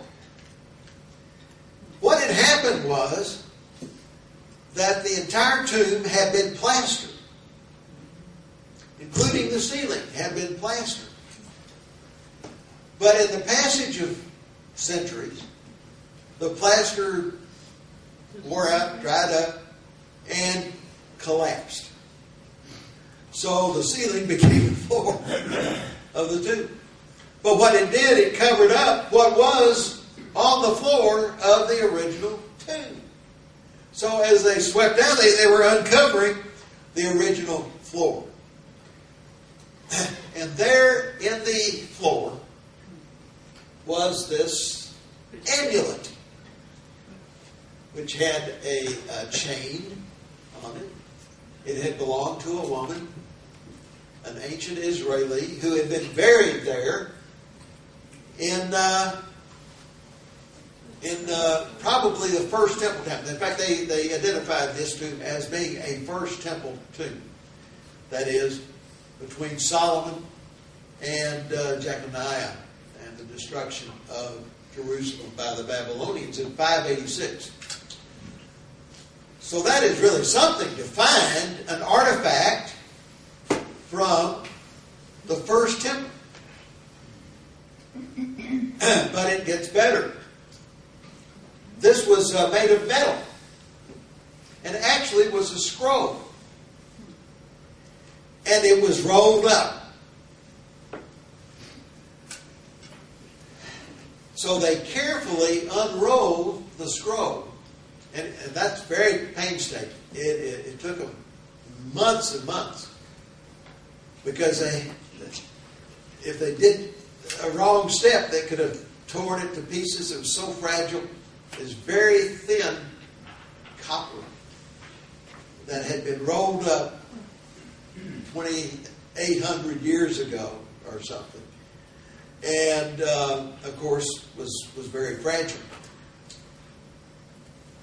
What had happened was that the entire tomb had been plastered, including the ceiling had been plastered. But in the passage of centuries, the plaster wore out, dried up, and collapsed. So the ceiling became the floor of the tomb. But what it did, it covered up what was on the floor of the original tomb. So as they swept down, they were uncovering the original floor. And there in the floor was this amulet, which had a chain on it. It had belonged to a woman, an ancient Israeli, who had been buried there in probably the first temple tomb. In fact, they identified this tomb as being a first temple tomb. That is, between Solomon and Jeconiah and the destruction of Jerusalem by the Babylonians in 586. So that is really something to find an artifact from the first temple. But it gets better. This was made of metal. And actually was a scroll. And it was rolled up. So they carefully unrolled the scroll. And that's very painstaking. It took them months and months. Because if they did a wrong step, they could have torn it to pieces. It was so fragile. It was very thin copper that had been rolled up 2,800 years ago or something. And, of course, was very fragile.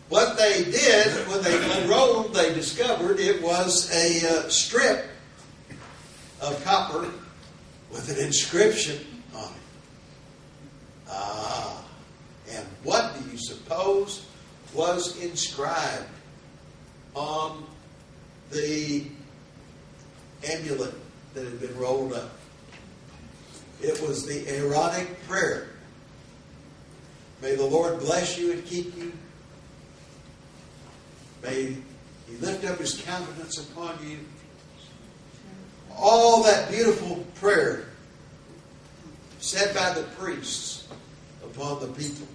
What they did, when they unrolled, they discovered it was a strip of copper with an inscription on it. And what do you suppose was inscribed on the amulet that had been rolled up? It was the Aaronic prayer. May the Lord bless you and keep you. May He lift up His countenance upon you. All that beautiful prayer said by the priests upon the people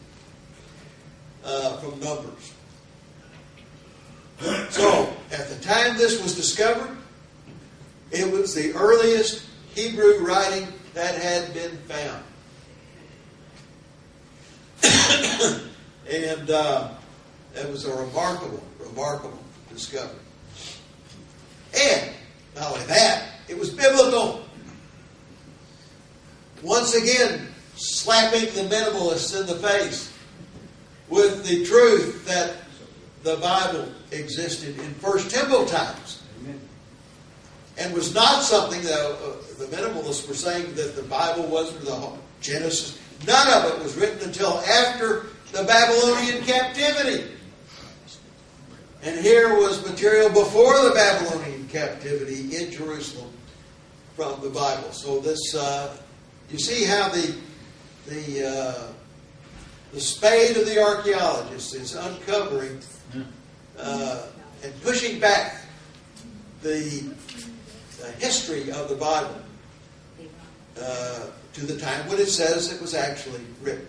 from Numbers. So, at the time this was discovered, it was the earliest Hebrew writing that had been found. And it was a remarkable discovery. And not only that, it was biblical. Once again, slapping the minimalists in the face with the truth that the Bible existed in First Temple times. And was not something that the minimalists were saying that the Bible was for the Genesis. None of it was written until after the Babylonian captivity. And here was material before the Babylonian captivity in Jerusalem from the Bible. So this, you see how the spade of the archaeologist is uncovering and pushing back the history of the Bible to the time when it says it was actually written.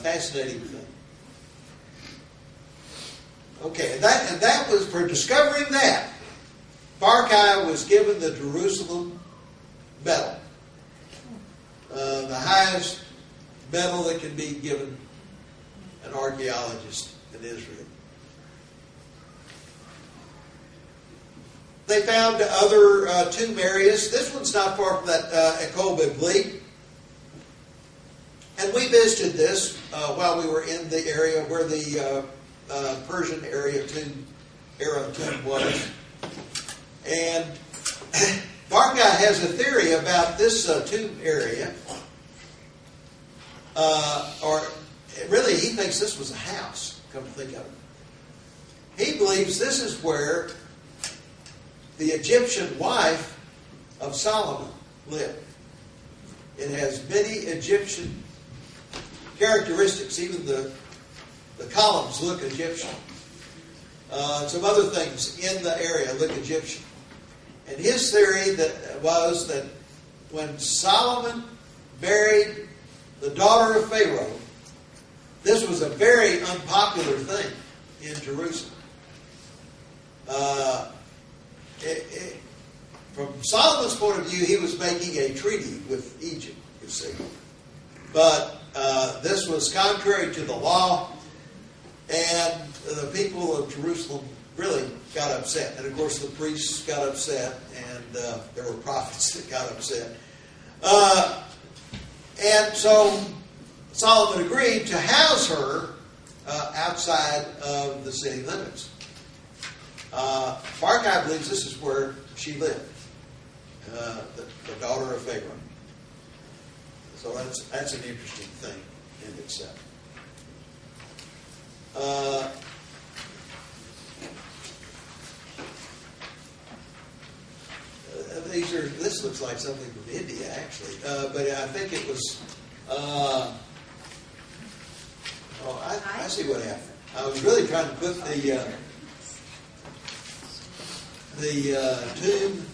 Fascinating thing. Okay, and that was, for discovering that, Barkai was given the Jerusalem medal. The highest medal that can be given an archaeologist in Israel. They found other tomb areas. This one's not far from that McCall. And we visited this while we were in the area where the Persian era tomb was. And Barkai has a theory about this tomb area. Or really, he thinks this was a house, come to think of it. He believes this is where the Egyptian wife of Solomon lived. It has many Egyptian characteristics. Even the columns look Egyptian. Some other things in the area look Egyptian. And his theory was that when Solomon married the daughter of Pharaoh, this was a very unpopular thing in Jerusalem. From Solomon's point of view, he was making a treaty with Egypt, you see. But this was contrary to the law, and the people of Jerusalem really got upset. And of course the priests got upset, and there were prophets that got upset. And so Solomon agreed to house her outside of the city limits. Barkai believes this is where she lived, the daughter of Pharaoh. So that's an interesting thing in itself. This looks like something from India, actually, but I think it was. I see what happened. I was really trying to put the tomb.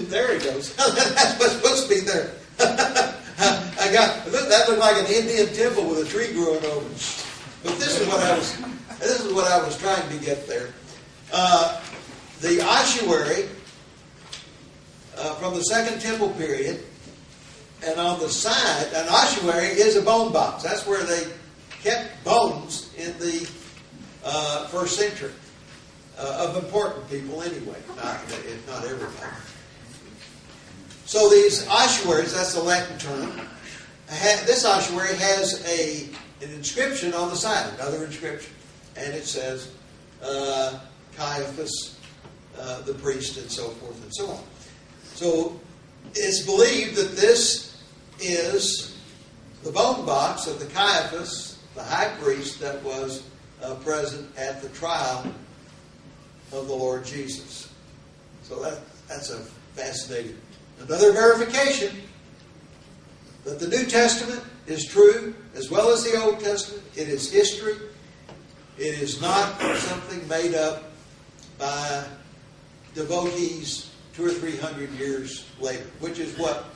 There it goes. That's what's supposed to be there. That looked like an Indian temple with a tree growing over it. But this is what I was trying to get there. The ossuary from the Second Temple period, and on the side, an ossuary is a bone box. That's where they kept bones in the first century of important people anyway, if not everybody. So these ossuaries, that's the Latin term. This ossuary has an inscription on the side, another inscription, and it says Caiaphas, the priest, and so forth and so on. So it's believed that this is the bone box of the Caiaphas, the high priest that was present at the trial of the Lord Jesus. So that's a fascinating. Another verification that the New Testament is true as well as the Old Testament. It is history. It is not something made up by devotees 200 or 300 years later, which is what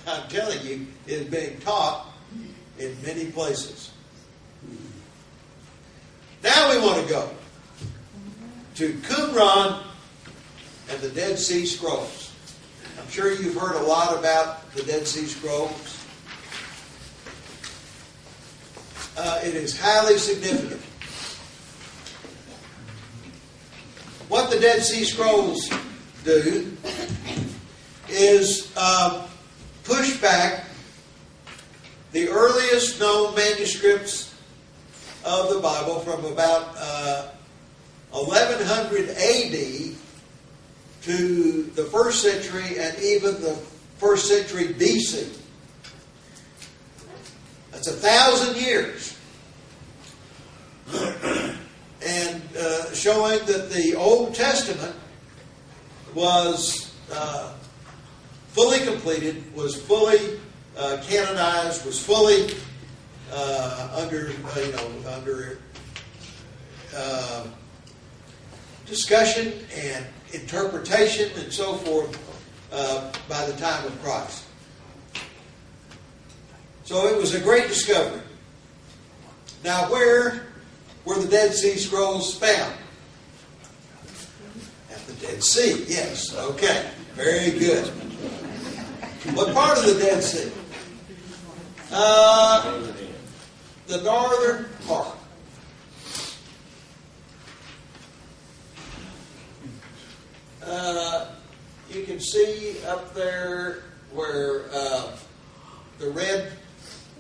I'm telling you is being taught in many places. Now we want to go to Qumran and the Dead Sea Scrolls. I'm sure you've heard a lot about the Dead Sea Scrolls. It is highly significant. What the Dead Sea Scrolls do is push back the earliest known manuscripts of the Bible from about 1100 AD to the 1st century and even the 1st century BC. That's 1,000 years. And showing that the Old Testament was fully completed, was fully canonized, was fully under discussion and interpretation and so forth by the time of Christ. So it was a great discovery. Now, where were the Dead Sea Scrolls found? At the Dead Sea, yes. Okay, very good. What part of the Dead Sea? The northern part. You can see up there where the red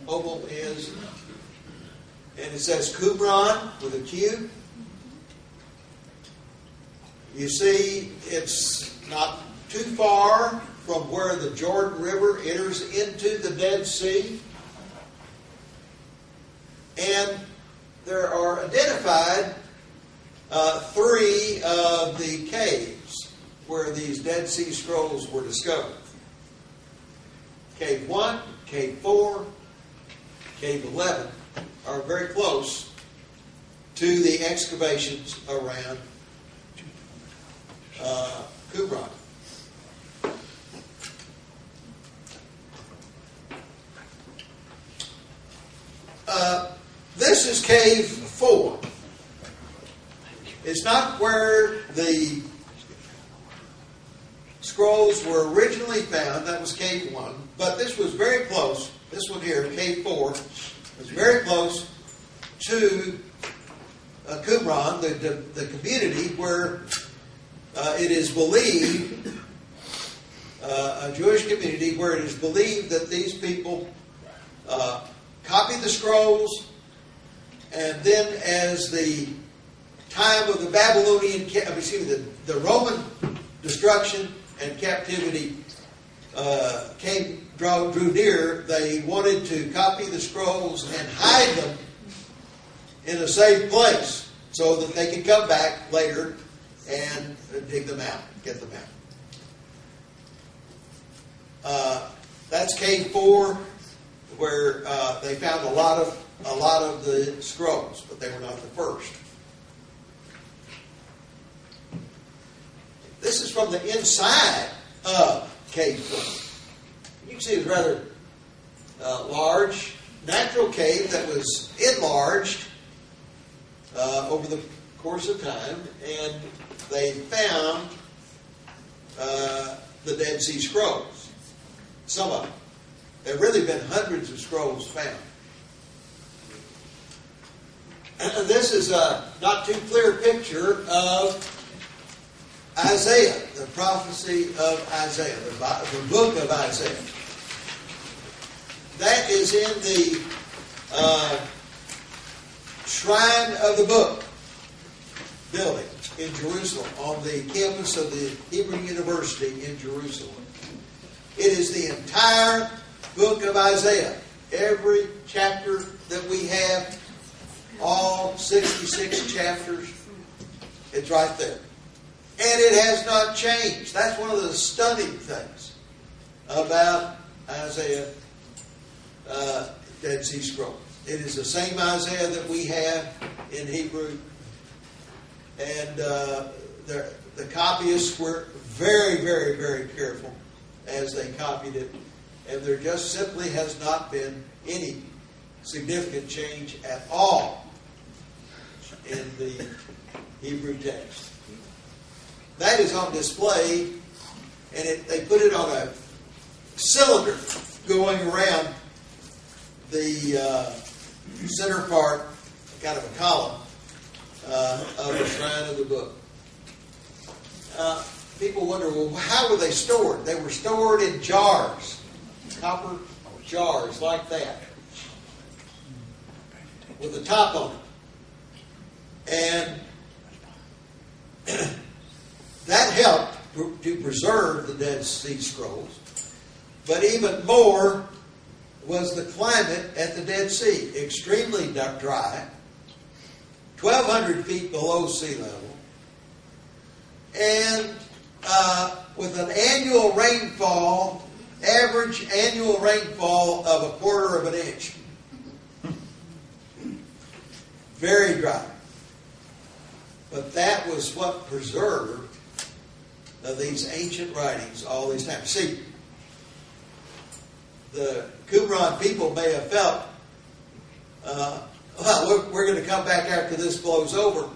oval is, and it says Qumran with a Q. You see it's not too far from where the Jordan River enters into the Dead Sea. And there are identified 3 of the caves where these Dead Sea Scrolls were discovered. Cave 1, Cave 4, Cave 11 are very close to the excavations around Qumran. This is Cave 4. It's not where the scrolls were originally found. That was Cave 1. But this was very close. This one here, Cave 4, was very close to Qumran, the community where it is believed, a Jewish community where it is believed that these people copied the scrolls, and then as the time of the the Roman destruction and captivity drew near, they wanted to copy the scrolls and hide them in a safe place so that they could come back later and dig them out, get them out. That's cave 4, where they found a lot of the scrolls, but they were not the first. This is from the inside of cave 4. You can see it's rather large, natural cave that was enlarged over the course of time, and they found the Dead Sea Scrolls. Some of them. There have really been hundreds of scrolls found. And this is a not too clear picture of Isaiah, the prophecy of Isaiah, the book of Isaiah. That is in the Shrine of the Book building in Jerusalem, on the campus of the Hebrew University in Jerusalem. It is the entire book of Isaiah. Every chapter that we have, all 66 chapters, it's right there. And it has not changed. That's one of the stunning things about Isaiah, Dead Sea Scrolls. It is the same Isaiah that we have in Hebrew. And the copyists were very, very, very careful as they copied it. And there just simply has not been any significant change at all in the Hebrew text. That is on display, and they put it on a cylinder going around the center part, kind of a column, of the Shrine of the Book. People wonder, well, how were they stored? They were stored in jars, copper jars like that, with a top on it. And that helped to preserve the Dead Sea Scrolls. But even more was the climate at the Dead Sea. Extremely dry, 1,200 feet below sea level, and with an annual rainfall, average annual rainfall of 1/4 of an inch. Very dry. But that was what preserved these ancient writings all these times. See, the Qumran people may have felt, well, we're going to come back after this blows over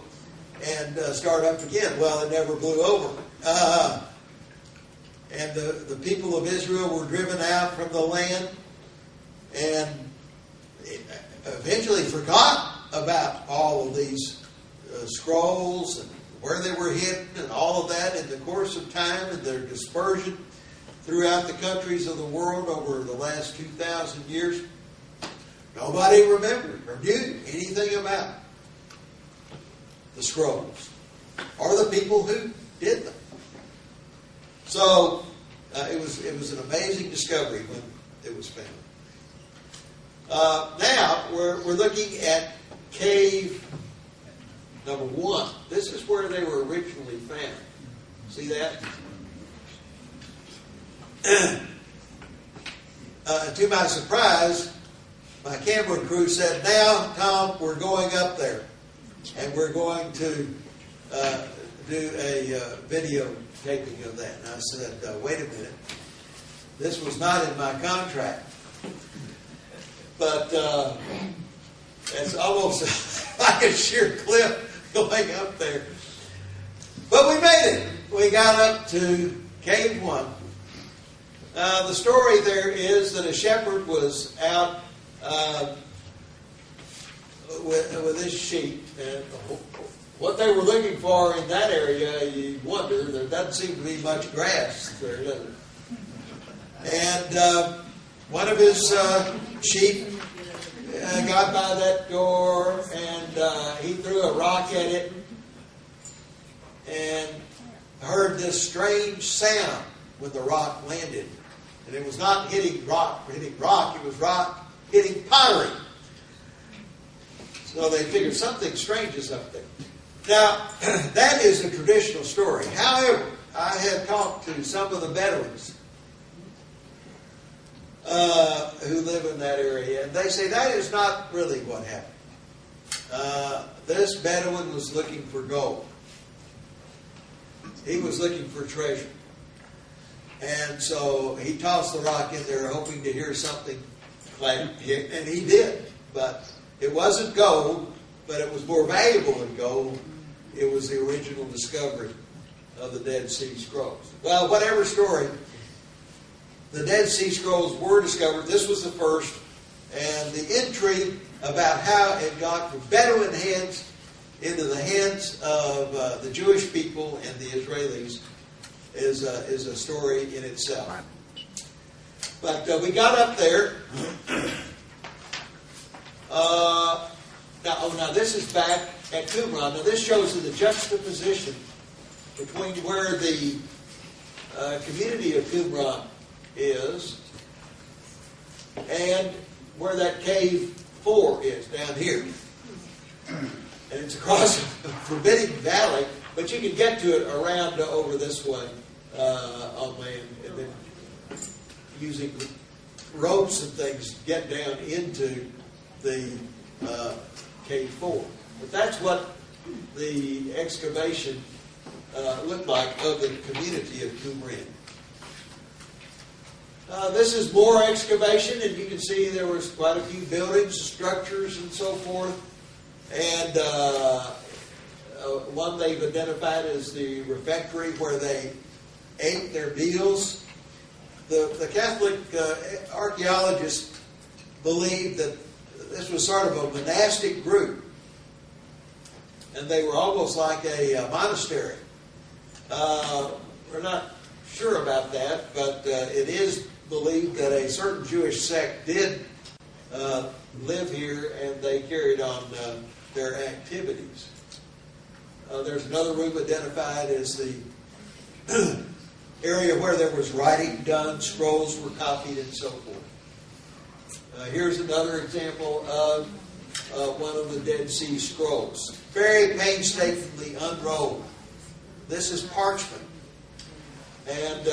and start up again. Well, it never blew over. And the people of Israel were driven out from the land and eventually forgot about all of these scrolls and where they were hidden and all of that in the course of time and their dispersion throughout the countries of the world over the last 2,000 years. Nobody remembered or knew anything about the scrolls or the people who did them. So it was an amazing discovery when it was found. Now we're looking at cave number 1. This is where they were originally found. See that? To my surprise, my camera crew said, "Now, Tom, we're going up there, and we're going to do a video taping of that." And I said, "Wait a minute. This was not in my contract." But it's almost like a sheer cliff going up there. But we made it. We got up to cave 1. The story there is that a shepherd was out with his sheep, and what they were looking for in that area, you wonder, there doesn't seem to be much grass there, does it? And one of his sheep got by that door, and he threw a rock at it and heard this strange sound when the rock landed. And it was not hitting rock, it was rock hitting pottery. So they figured something strange is up there. Now, that is a traditional story. However, I have talked to some of the Bedouins who live in that area, and they say that is not really what happened. This Bedouin was looking for gold. He was looking for treasure. And so he tossed the rock in there hoping to hear something clap, and he did. But it wasn't gold, but it was more valuable than gold. It was the original discovery of the Dead Sea Scrolls. Well, whatever story, the Dead Sea Scrolls were discovered. This was the first. And the intrigue about how it got from Bedouin hands into the hands of the Jewish people and the Israelis is a story in itself. But we got up there. Now this is back at Qumran. Now this shows you the juxtaposition between where the community of Qumran is and where that cave 4 is down here. And it's across a forbidding valley, but you can get to it around over this way on land, and then using ropes and things get down into the cave 4. But that's what the excavation looked like of the community of Qumran. This is more excavation, and you can see there was quite a few buildings, structures, and so forth. And one they've identified as the refectory where they ate their meals. The Catholic archaeologists believe that this was sort of a monastic group, and they were almost like a monastery. We're not sure about that, but it is believed that a certain Jewish sect did live here, and they carried on their activities. There's another room identified as the area where there was writing done, scrolls were copied, and so forth. Here's another example of one of the Dead Sea Scrolls. Very painstakingly unrolled. This is parchment. And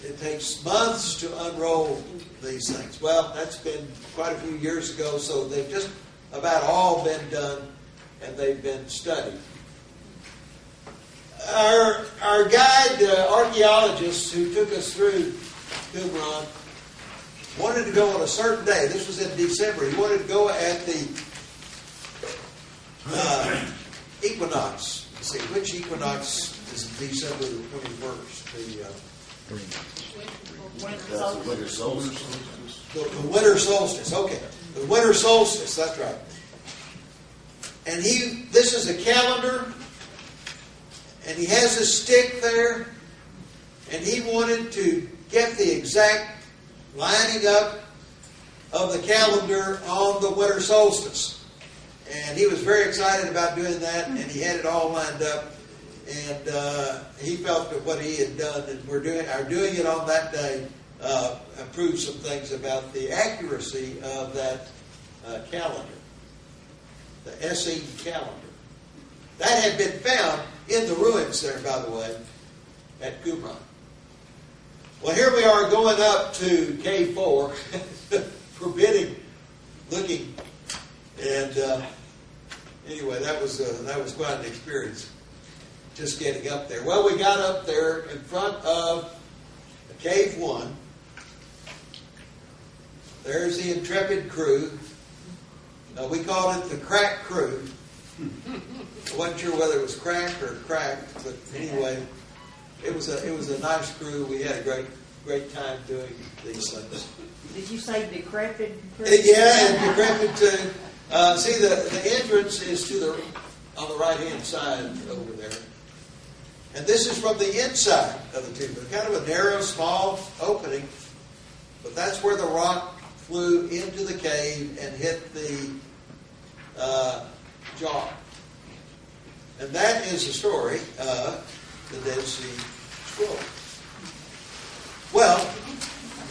it takes months to unroll these things. Well, that's been quite a few years ago, so they've just about all been done, and they've been studied. Our guide, archaeologists who took us through Qumran, wanted to go on a certain day. This was in December. He wanted to go at the equinox. Let's see, which equinox is December the 21st? The winter solstice. The winter solstice, okay. The winter solstice, that's right. And this is a calendar, and he has a stick there, and he wanted to get the exact lining up of the calendar on the winter solstice. And he was very excited about doing that, and he had it all lined up. And he felt that what he had done, and are doing it on that day, proved some things about the accuracy of that calendar, the Essene calendar. That had been found in the ruins there, by the way, at Qumran. Well, here we are going up to Cave 4, forbidding looking, and anyway, that was quite an experience, just getting up there. Well, we got up there in front of Cave 1. There's the intrepid crew. We called it the crack crew. I wasn't sure whether it was cracked or cracked, but anyway, it was a nice crew. We had a great time doing these things. Did you say decrepit? Yeah, and decrepit too. See, the entrance is on the right hand side over there, and this is from the inside of the tomb. Kind of a narrow, small opening, But that's where the rock flew into the cave and hit the jar. And that is the story of the Dead Sea Scrolls. Well,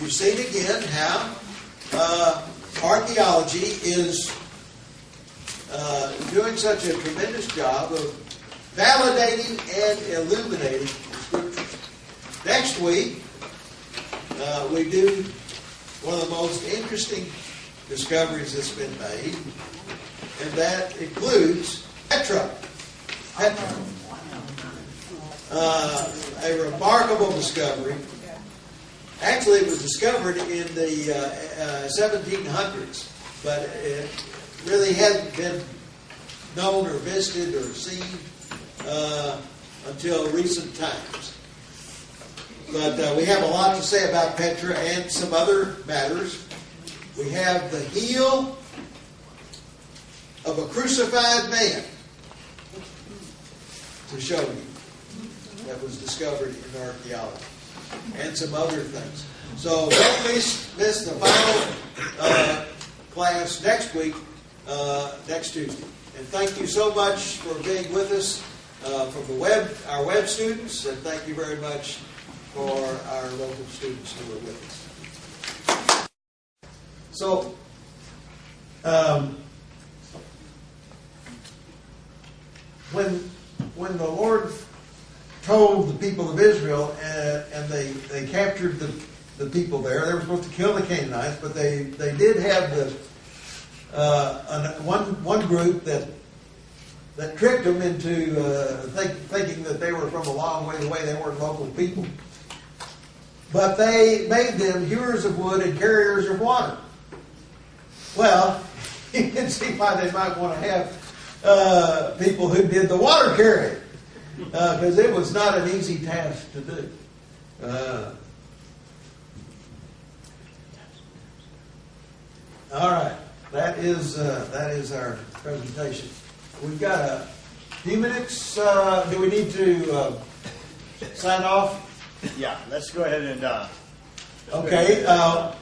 you've seen again how archaeology is doing such a tremendous job of validating and illuminating the Scriptures. Next week, we do one of the most interesting discoveries that's been made, and that includes Petra. A remarkable discovery. Actually, it was discovered in the 1700s, but it really hadn't been known or visited or seen until recent times. But we have a lot to say about Petra and some other matters. We have the heel of a crucified man to show you that was discovered in archaeology, and some other things. So don't miss the final class next week, next Tuesday. And thank you so much for being with us from the web, our web students, and thank you very much for our local students who are with us. So, when the Lord told the people of Israel, and they captured the people there, they were supposed to kill the Canaanites, but they did have one group that tricked them into thinking that they were from a long way away. They weren't local people. But they made them hewers of wood and carriers of water. Well, you can see why they might want to have people who did the water carrying, because it was not an easy task to do. All right, that is our presentation. We've got a few minutes. Do we need to sign off? Yeah, let's go ahead and... Okay,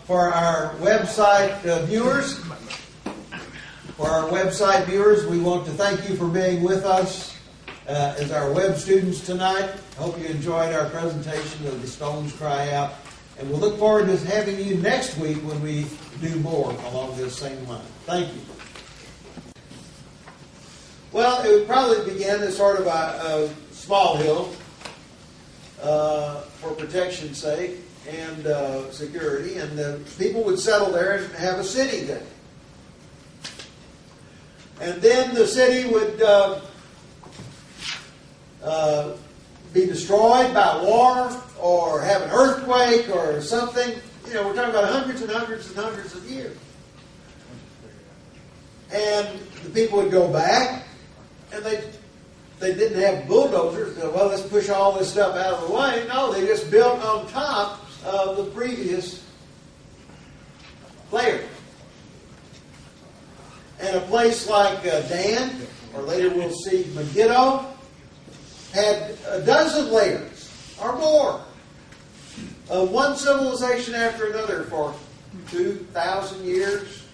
for our website viewers, we want to thank you for being with us as our web students tonight. Hope you enjoyed our presentation of The Stones Cry Out. And we'll look forward to having you next week when we do more along this same line. Thank you. Well, it would probably begin as sort of a small hill for protection's sake and security, and the people would settle there and have a city there. And then the city would be destroyed by war or have an earthquake or something. You know, we're talking about hundreds and hundreds and hundreds of years. And the people would go back, and they didn't have bulldozers. Well, let's push all this stuff out of the way. No, they just built on top of the previous layer. And a place like Dan, or later we'll see Megiddo, had a dozen layers or more of one civilization after another for 2,000 years.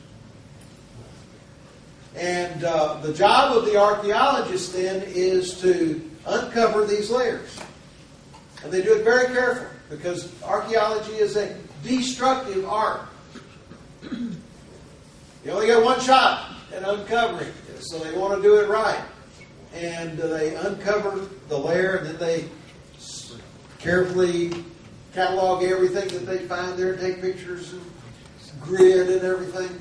And the job of the archaeologist then is to uncover these layers. And they do it very carefully, because archaeology is a destructive art. You only get one shot at uncovering it, so they want to do it right. And they uncover the layer, and then they carefully catalog everything that they find there, take pictures and grid and everything.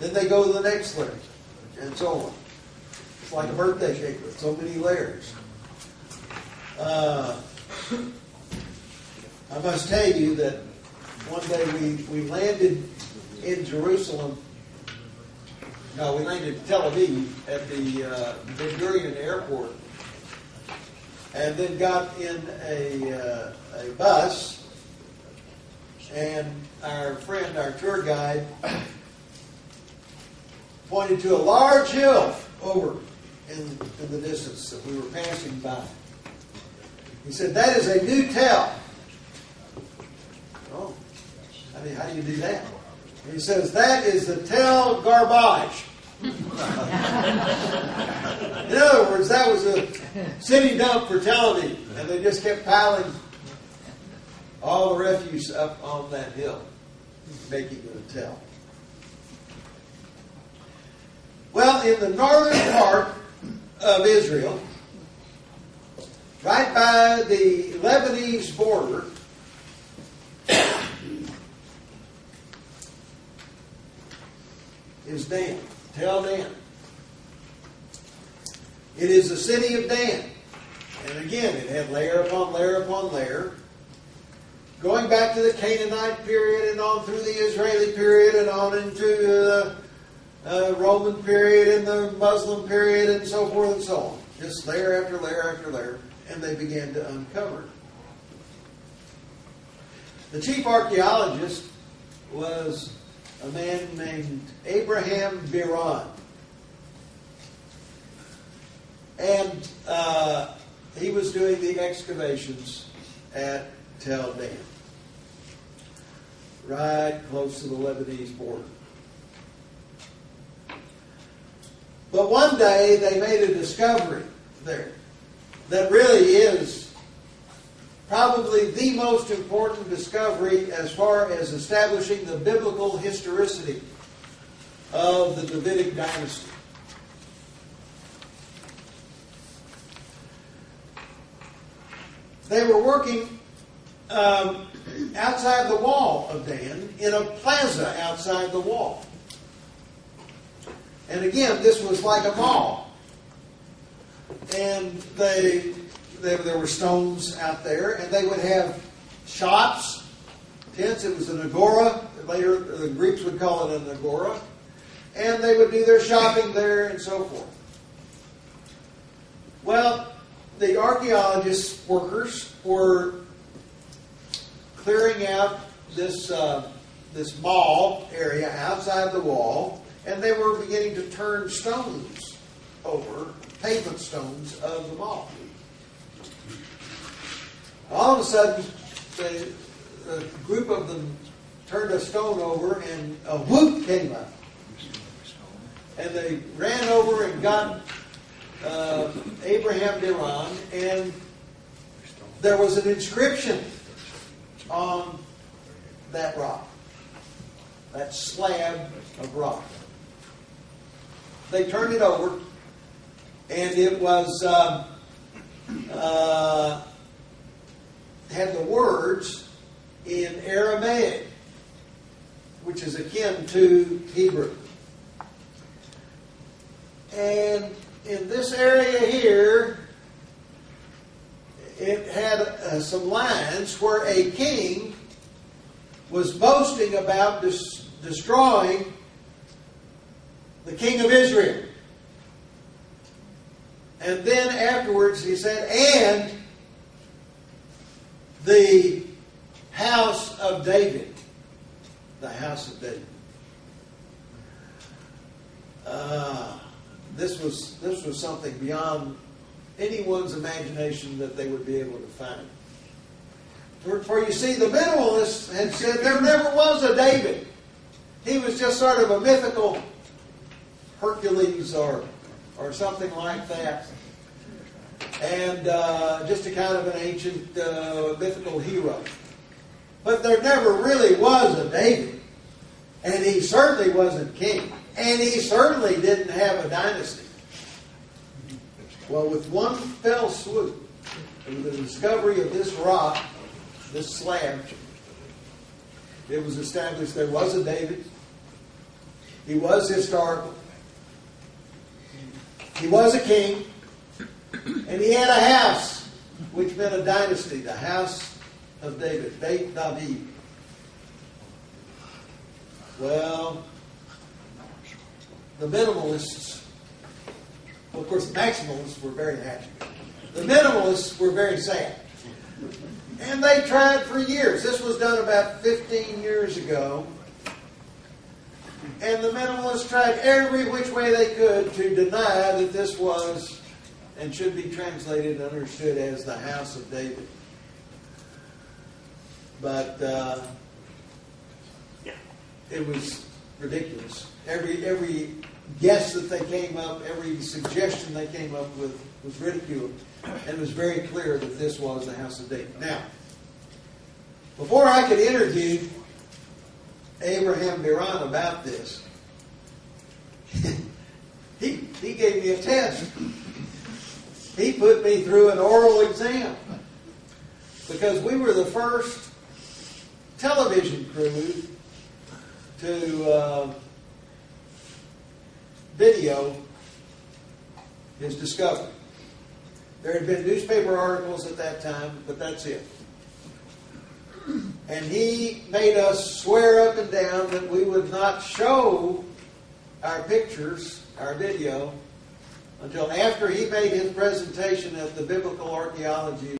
Then they go to the next layer, and so on. It's like a birthday cake with so many layers. I must tell you that one day we landed in Jerusalem. No, we landed in Tel Aviv at the Ben Gurion airport, and then got in a bus, and our friend, our tour guide, pointed to a large hill over in the distance that we were passing by. He said, "That is a new Tel." Oh, I I mean, how do you do that? And he says, that is the Tel Garbage. In other words, that was a city dump for Tel Aviv. And they just kept piling all the refuse up on that hill, making it a Tel. Well, in the northern part of Israel, right by the Lebanese border, is Dan, Tel Dan. It is the city of Dan. And again, it had layer upon layer upon layer, going back to the Canaanite period and on through the Israeli period and on into the Roman period and the Muslim period and so forth and so on. Just layer after layer after layer. And they began to uncover. The chief archaeologist was a man named Abraham Biran. And he was doing the excavations at Tel Dan, right close to the Lebanese border. But one day they made a discovery there that really is probably the most important discovery as far as establishing the biblical historicity of the Davidic dynasty. They were working outside the wall of Dan in a plaza outside the wall. And again, this was like a mall. And there were stones out there, and they would have shops, tents. It was an agora. Later, the Greeks would call it an agora. And they would do their shopping there and so forth. Well, the archaeologist workers were clearing out this mall area outside the wall, and they were beginning to turn stones over, pavement stones of the mall. All of a sudden, a group of them turned a stone over, and a whoop came up. And they ran over and got Abraham Biran, and there was an inscription on that rock, that slab of rock. They turned it over, and it was had the words in Aramaic, which is akin to Hebrew. And in this area here, it had some lines where a king was boasting about destroying the king of Israel. And then afterwards he said, and the house of David. The house of David. This was something beyond anyone's imagination that they would be able to find. For you see, the minimalists had said there never was a David. He was just sort of a mythical Hercules or something like that. And just a kind of an ancient mythical hero. But there never really was a David. And he certainly wasn't king. And he certainly didn't have a dynasty. Well, with one fell swoop, with the discovery of this rock, this slab, it was established there was a David. He was historical. He was a king. And he had a house, which meant a dynasty, the house of David, Beit David. Well, the minimalists, well, of course the maximalists were very happy. The minimalists were very sad. And they tried for years. This was done about 15 years ago. And the minimalists tried every which way they could to deny that this was and should be translated and understood as the house of David. But it was ridiculous. Every guess that they came up, every suggestion they came up with was ridiculed. And it was very clear that this was the house of David. Now, before I could interview Abraham Biran about this, he gave me a test. He put me through an oral exam. Because we were the first television crew to video his discovery. There had been newspaper articles at that time, but that's it. And he made us swear up and down that we would not show our pictures, our video, until after he made his presentation at the Biblical Archaeology